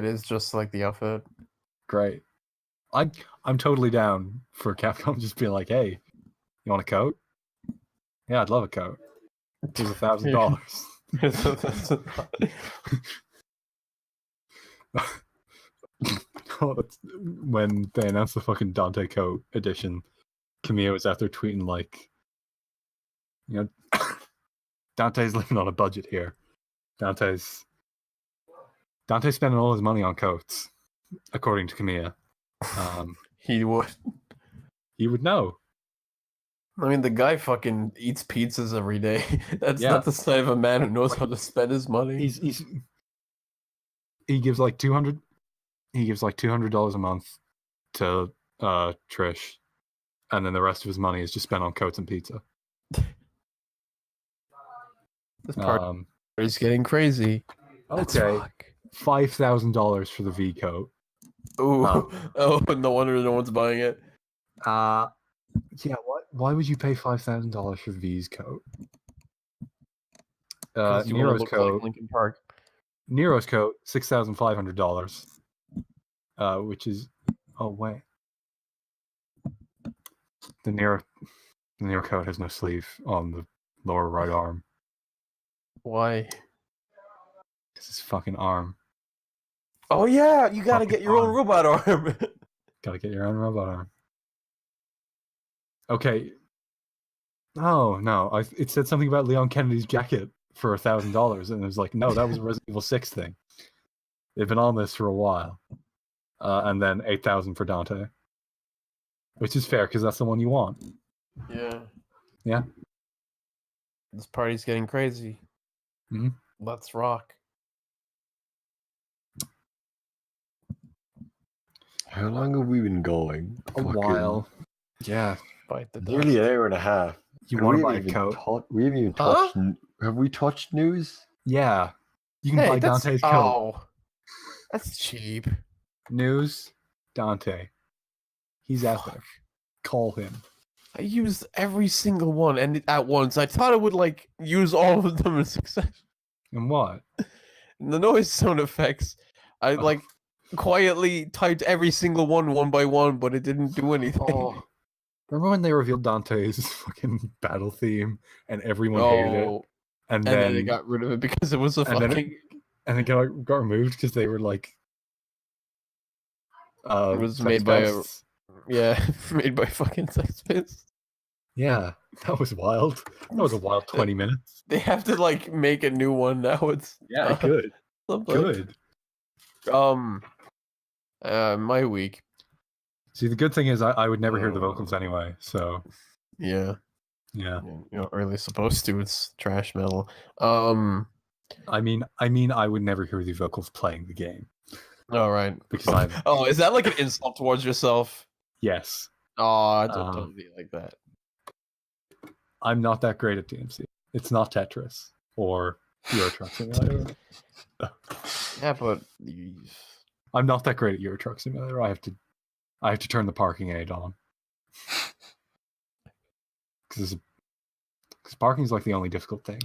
S3: is just like the outfit.
S2: Great. I'm totally down for Capcom just being like, hey, you want a coat? Yeah, I'd love a coat. Here's $1,000. When they announced the fucking Dante coat edition, Camille was out there tweeting like, Dante's living on a budget here. Dante's spending all his money on coats, according to Camille.
S3: He would.
S2: He would know.
S3: I mean, the guy fucking eats pizzas every day. That's not the sign of a man who knows how to spend his money.
S2: He gives like $200. He gives like $200 a month to Trish, and then the rest of his money is just spent on coats and pizza.
S3: This part It's getting crazy. Let's
S2: Okay,
S3: rock.
S2: $5,000 for the V coat.
S3: Ooh. Oh, no wonder no one's buying it.
S2: Yeah. Why would you pay $5,000 for V's coat?
S3: Because you want to
S2: Nero's
S3: look
S2: coat.
S3: like Linkin Park.
S2: Nero's coat, $6,500. Which is, oh wait, the Nero coat has no sleeve on the lower right arm.
S3: Why?
S2: It's his fucking arm.
S3: Oh yeah, you gotta
S2: Fucking
S3: get your own
S2: arm.
S3: robot arm.
S2: Gotta get your own robot arm. Okay. Oh no, it said something about Leon Kennedy's jacket for $1,000, and it was like, no, that was a Resident Evil 6 thing. They've been on this for a while, and then 8,000 for Dante, which is fair because that's the one you want.
S3: Yeah.
S2: Yeah.
S3: This party's getting crazy.
S2: Mhm.
S3: Let's rock.
S1: How long have we been going?
S2: A while. Yeah.
S3: Bite the
S1: Nearly an
S3: dust.
S1: hour and a half.
S2: You
S1: And
S2: want
S1: we
S2: to buy a
S1: haven't even
S2: coat?
S1: we haven't even
S3: Huh?
S1: touched. Have we touched news?
S2: Yeah. You can
S3: Hey,
S2: buy
S3: that's
S2: Dante's coat.
S3: oh, that's cheap.
S2: News, Dante. He's out there. Call him.
S3: I used every single one and at once. I thought I would like use all of them in succession.
S2: And what?
S3: The noise sound effects. I
S2: Oh.
S3: like quietly typed every single one by one, but it didn't do anything.
S2: Oh. Remember when they revealed Dante's fucking battle theme and everyone hated it? And
S3: then they got rid of it because it was a
S2: and then
S3: fucking.
S2: it got removed because they were like
S3: It was
S2: sex
S3: made by
S2: pests.
S3: made by fucking Sex Pistols.
S2: Yeah, that was wild. That was a wild 20 minutes.
S3: They have to like make a new one now. It's
S2: Good.
S3: something.
S2: Good.
S3: My week.
S2: See, the good thing is I would never hear the vocals anyway, so
S3: Yeah.
S2: yeah.
S3: You're not really supposed to. It's trash metal.
S2: I mean I would never hear the vocals playing the game.
S3: All right.
S2: Because I'm
S3: Oh, is that like an insult towards yourself?
S2: yes.
S3: Oh, don't be like that.
S2: I'm not that great at DMC. It's not Tetris or Euro Truck Simulator.
S3: Yeah, but
S2: I'm not that great at Euro Truck Simulator. I have to turn the parking aid on. Because parking is like the only difficult thing.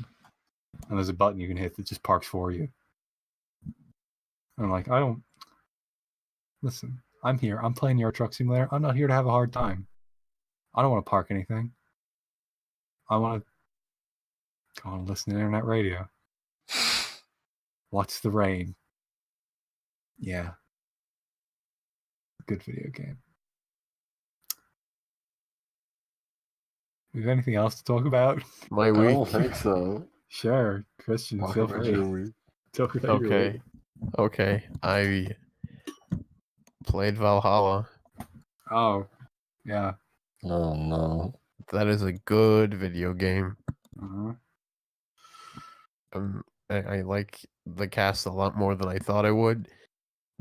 S2: And there's a button you can hit that just parks for you. And I'm like, listen, I'm here. I'm playing Euro Truck Simulator. I'm not here to have a hard time. I don't want to park anything. I want to go and listen to internet radio. Watch the rain. Yeah. Good video game. Is there anything else to talk about?
S3: my
S1: I
S3: week.
S1: don't think so.
S2: Sure, Christian,
S1: Talk
S2: feel
S1: about
S2: free.
S1: your week.
S2: Talk about your
S3: Okay.
S2: week.
S3: Okay. I played Valhalla.
S2: Oh, yeah.
S1: Oh no.
S3: That is a good video game.
S2: Uh-huh.
S3: I like the cast a lot more than I thought I would.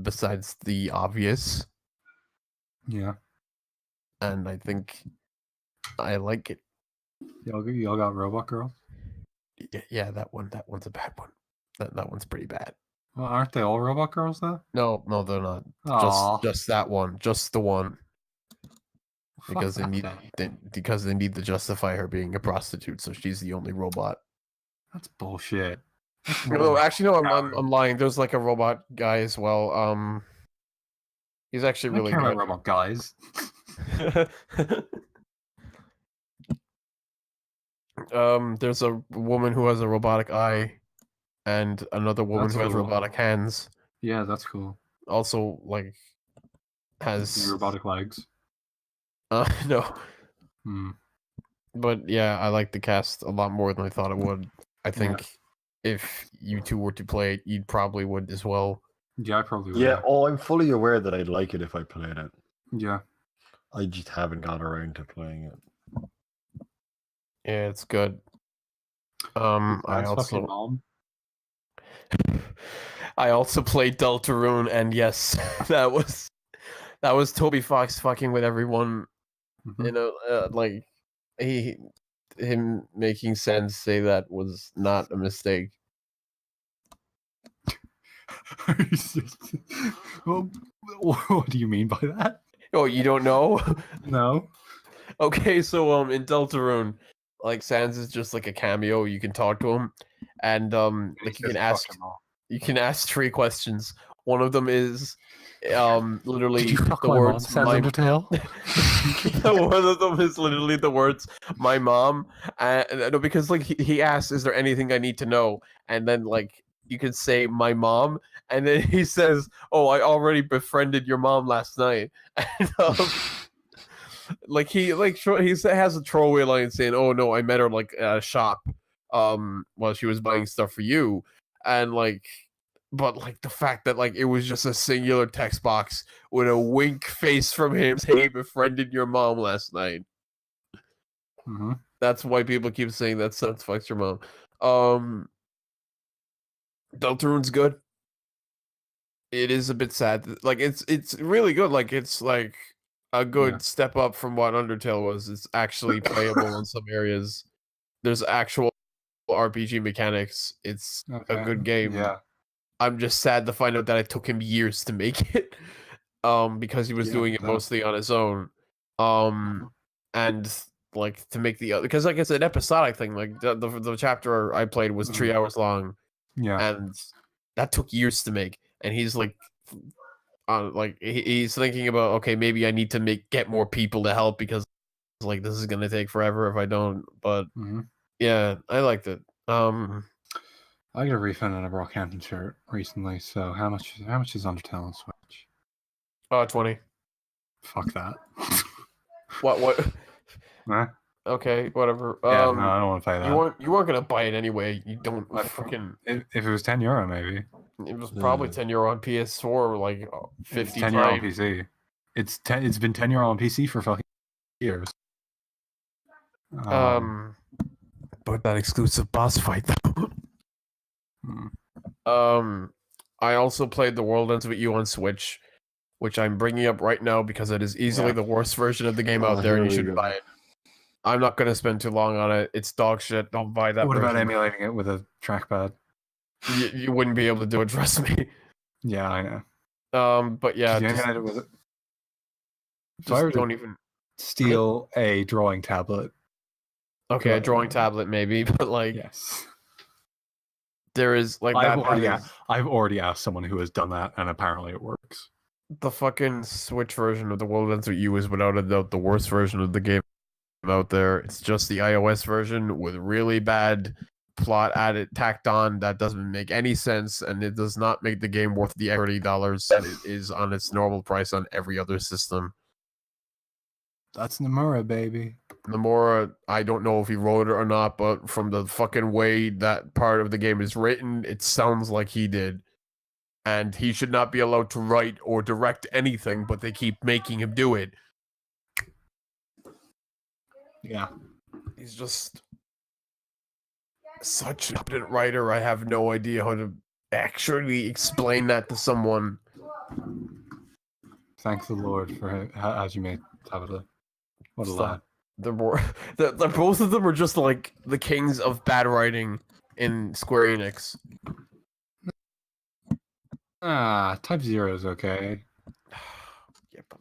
S3: Besides the obvious,
S2: Yeah.
S3: and I think I like it.
S2: Y'all got Robot Girl?
S3: Yeah, that one's a bad one. That one's pretty bad.
S2: Well, aren't they all Robot Girls though?
S3: No, they're not.
S2: Aw.
S3: Just that one, just the one.
S2: Fuck
S3: Because
S2: that then.
S3: they need to justify her being a prostitute, so she's the only robot.
S2: That's bullshit.
S3: No, actually, no, I'm lying. There's like a robot guy as well. He's actually
S2: I
S3: really
S2: care about
S3: good.
S2: robot guys.
S3: There's a woman who has a robotic eye, and another woman
S2: That's
S3: who has
S2: cool.
S3: robotic hands.
S2: Yeah, that's cool.
S3: Also, like, has
S2: Robotic legs.
S3: no.
S2: Hmm.
S3: But yeah, I like the cast a lot more than I thought it would. I think if you two were to play it, you probably would as well.
S2: Yeah, I probably would.
S1: Yeah. Oh, I'm fully aware that I'd like it if I played it.
S2: Yeah.
S1: I just haven't got around to playing it.
S3: Yeah, it's good.
S2: That's fucking mom.
S3: I also played Deltarune, and yes, that was Toby Fox fucking with everyone.
S2: Mhm.
S3: You know, like him making sense. Say that was not a mistake.
S2: It's just, well, what do you mean by that?
S3: Oh, you don't know?
S2: No.
S3: Okay, so in Deltarune, like Sans is just like a cameo. You can talk to him, and like you can ask 3 questions. One of them is literally
S2: Did you fuck
S3: the
S2: my mom?
S3: words
S2: Sans Undertale.
S3: one of them is literally the words "my mom," no, because like he asks, "Is there anything I need to know?" And then like you can say "my mom," and then he says, "Oh, I already befriended your mom last night." And, like he has a throwaway line saying, "Oh no, I met her like at a shop, while she was buying stuff for you," and like. But like the fact that like it was just a singular text box with a wink face from him saying he befriended your mom last night.
S2: Mm-hmm.
S3: That's why people keep saying that Sans fucks your mom. Deltarune's good. It is a bit sad. Like it's really good. Like it's like a good step up from what Undertale was. It's actually playable in some areas. There's actual RPG mechanics. It's a good game.
S2: Yeah.
S3: I'm just sad to find out that it took him years to make it. Because he was doing it mostly on his own. And like to make the other, because like it's an episodic thing. Like the chapter I played was 3 hours long.
S2: Yeah.
S3: And that took years to make. And he's like, he's thinking about, okay, maybe I need to get more people to help because like this is gonna take forever if I don't. But yeah, I liked it.
S2: I got a refund on a Brockhampton shirt recently. So how much is Undertale on Switch?
S3: 20.
S2: Fuck that.
S3: What?
S2: Huh?
S3: Okay, whatever.
S2: Yeah, no, I don't want to pay that.
S3: You weren't gonna buy it anyway. You don't fucking.
S2: If it was €10, maybe.
S3: It was probably €10 on PS4, like 50
S2: €10 on PC. It's been €10 on PC for fucking years.
S3: But that exclusive boss fight though. I also played The World Ends With You on Switch, which I'm bringing up right now because it is easily the worst version of the game out there, and you should buy it. I'm not gonna spend too long on it. It's dog shit. Don't buy that.
S2: What about emulating it with a trackpad?
S3: You wouldn't be able to do it. Trust me.
S2: Yeah, I know.
S3: But yeah,
S2: you emulate it with it.
S3: So I don't even
S2: steal a drawing tablet.
S3: Okay, a drawing tablet maybe, but like
S2: yes,
S3: there is like
S2: I've already asked someone who has done that, and apparently it works.
S3: The fucking Switch version of The World Ends With You is without a doubt the worst version of the game out there. It's just the iOS version with really bad plot tacked on that doesn't make any sense, and it does not make the game worth the $30 that it is on its normal price on every other system.
S2: That's Nomura, baby.
S3: Nomura, I don't know if he wrote it or not, but from the fucking way that part of the game is written, it sounds like he did. And he should not be allowed to write or direct anything, but they keep making him do it.
S2: Yeah.
S3: He's just such a competent writer. I have no idea how to actually explain that to someone.
S2: Thank the Lord for how you made Tabitha. What a lad.
S3: They're both of them are just like the kings of bad writing in Square Enix.
S2: Type 0 is okay.
S3: Yeah, but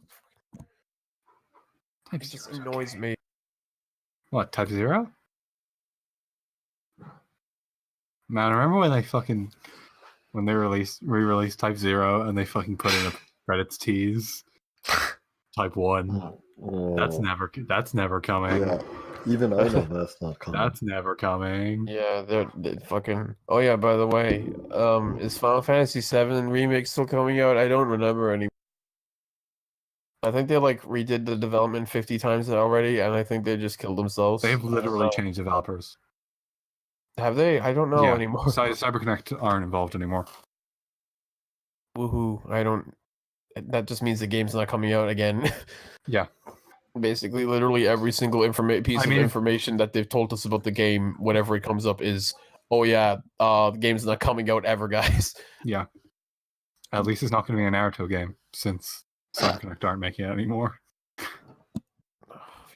S3: Type it just annoys me.
S2: What, Type 0? Man, remember when when they re-released Type 0 and they fucking put in a credits tease? Type 1.
S1: Oh.
S2: That's never coming.
S1: Yeah. Even I know that's not coming.
S2: That's never coming.
S3: Yeah, they're fucking. Oh yeah, by the way, is Final Fantasy VII Remake still coming out? I don't remember anymore. I think they like redid the development 50 times already, and I think they just killed themselves.
S2: They've literally changed developers.
S3: Have they? I don't know anymore.
S2: CyberConnect aren't involved anymore.
S3: Woohoo! I don't. That just means the game's not coming out again.
S2: Yeah.
S3: Basically, literally every single piece of information that they've told us about the game, whenever it comes up, is, oh yeah, the game's not coming out ever, guys.
S2: Yeah. At least it's not going to be a Naruto game, since CyberConnect aren't making it anymore.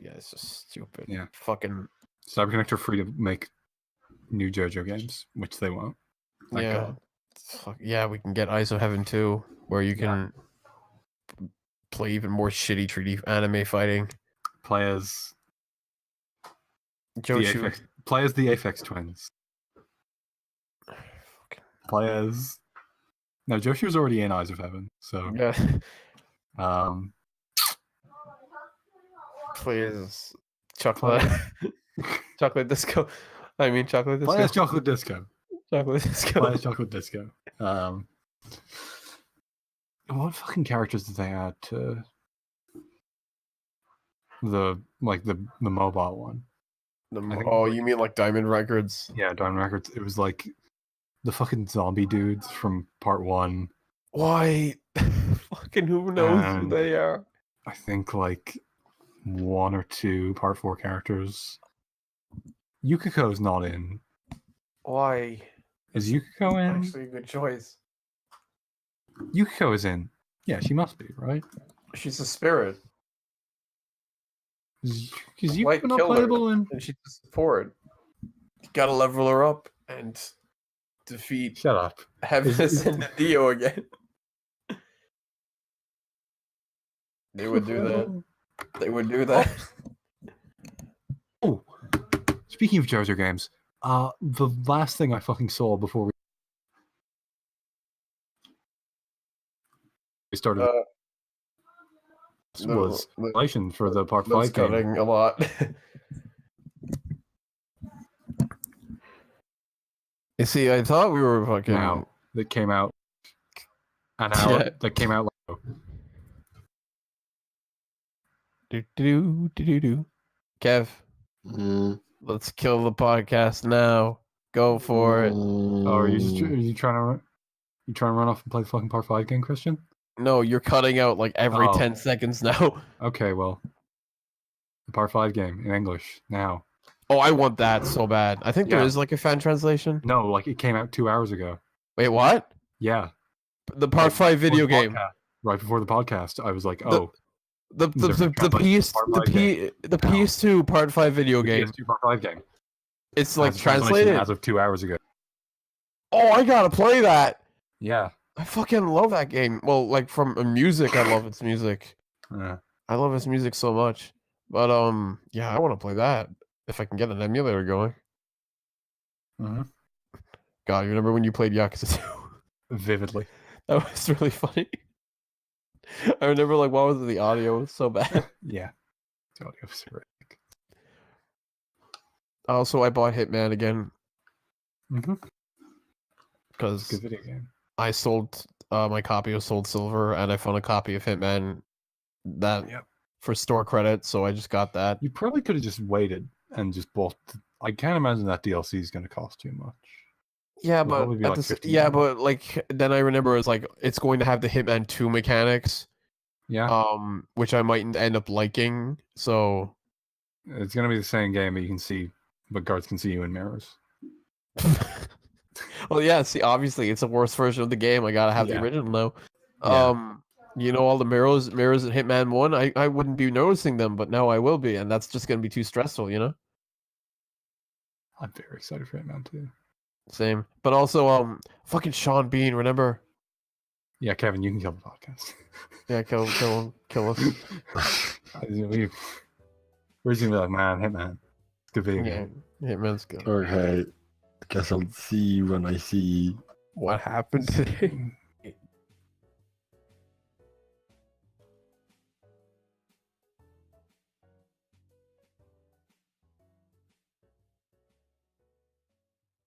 S3: Yeah, it's just stupid.
S2: Yeah.
S3: Fucking.
S2: CyberConnect are free to make new JoJo games, which they won't. Thank God.
S3: Fuck, yeah, we can get Eyes of Heaven too, where you can play even more shitty 3D anime fighting.
S2: Play as
S3: Joshu.
S2: the Aphex Twins. Play as no, Joshi was already in Eyes of Heaven, so
S3: Yeah.
S2: um,
S3: Please. Chocolate. Chocolate disco. I mean, chocolate disco.
S2: play as Chocolate Disco.
S3: Chocolate disco.
S2: Play as Chocolate Disco. What fucking characters did they add to the mobile one?
S3: Oh, you mean like Diamond Records?
S2: Yeah, Diamond Records. It was like the fucking zombie dudes from part 1.
S3: Why? Fucking who knows who
S2: And
S3: they are?
S2: I think like 1 or 2 part 4 characters. Yukiko's not in.
S3: Why?
S2: Is Yukiko in?
S3: Actually, a good choice.
S2: Yukiko is in. Yeah, she must be, right?
S3: She's a spirit.
S2: Is
S3: White
S2: Yukiko not
S3: killer.
S2: playable in?
S3: And she's a support. You gotta level her up and defeat
S2: Shut up.
S3: Heaviness and Dio again. They would do that. They would do that.
S2: Oh, speaking of JoJo games, the last thing I fucking saw before we started was relation for the part 5 game.
S3: Cutting a lot. You see, I thought we were fucking.
S2: Now that came out an hour. That came out.
S3: Do. Kev, let's kill the podcast now. Go for it.
S2: Oh, are you trying to run off and play the fucking part 5 game, Christian?
S3: No, you're cutting out like every 10 seconds now.
S2: Okay, well, the part 5 game in English now.
S3: Oh, I want that so bad. I think there is like a fan translation.
S2: No, like it came out 2 hours ago.
S3: Wait, what?
S2: Yeah.
S3: The part 5 video game.
S2: Right before the podcast, I was like, oh.
S3: The PS2 part 5 video game.
S2: PS2 part 5 game.
S3: It's like translated
S2: as of 2 hours ago.
S3: Oh, I gotta play that.
S2: Yeah.
S3: I fucking love that game. Well, like from music, I love its music. I love its music so much. But yeah, I want to play that if I can get an emulator going. God, you remember when you played Yakuza 2?
S2: Vividly.
S3: That was really funny. I remember, like, what was it? The audio was so bad.
S2: Yeah. The audio was horrific.
S3: Also, I bought Hitman again. Because
S2: good video game.
S3: I sold my copy of Soul Silver, and I found a copy of Hitman for store credit, so I just got that.
S2: You probably could have just waited and just bought. I can't imagine that DLC is going to cost too much.
S3: Yeah, but but like then I remember it's like it's going to have the Hitman 2 mechanics.
S2: Yeah.
S3: Which I might end up liking. So
S2: it's going to be the same game, but you can see, but guards can see you in mirrors.
S3: Well, yeah. See, obviously, it's a worse version of the game. I gotta have the original now. You know, all the mirrors in Hitman 1. I wouldn't be noticing them, but now I will be, and that's just gonna be too stressful. You know.
S2: I'm very excited for Hitman 2.
S3: Same, but also fucking Sean Bean. Remember?
S2: Yeah, Kevin, you can kill the podcast.
S3: Yeah, kill us.
S2: We're just gonna be like, man, Hitman. It's a good video
S3: game. Hitman's good.
S1: Okay. Guess I'll see when I see
S3: what happened today.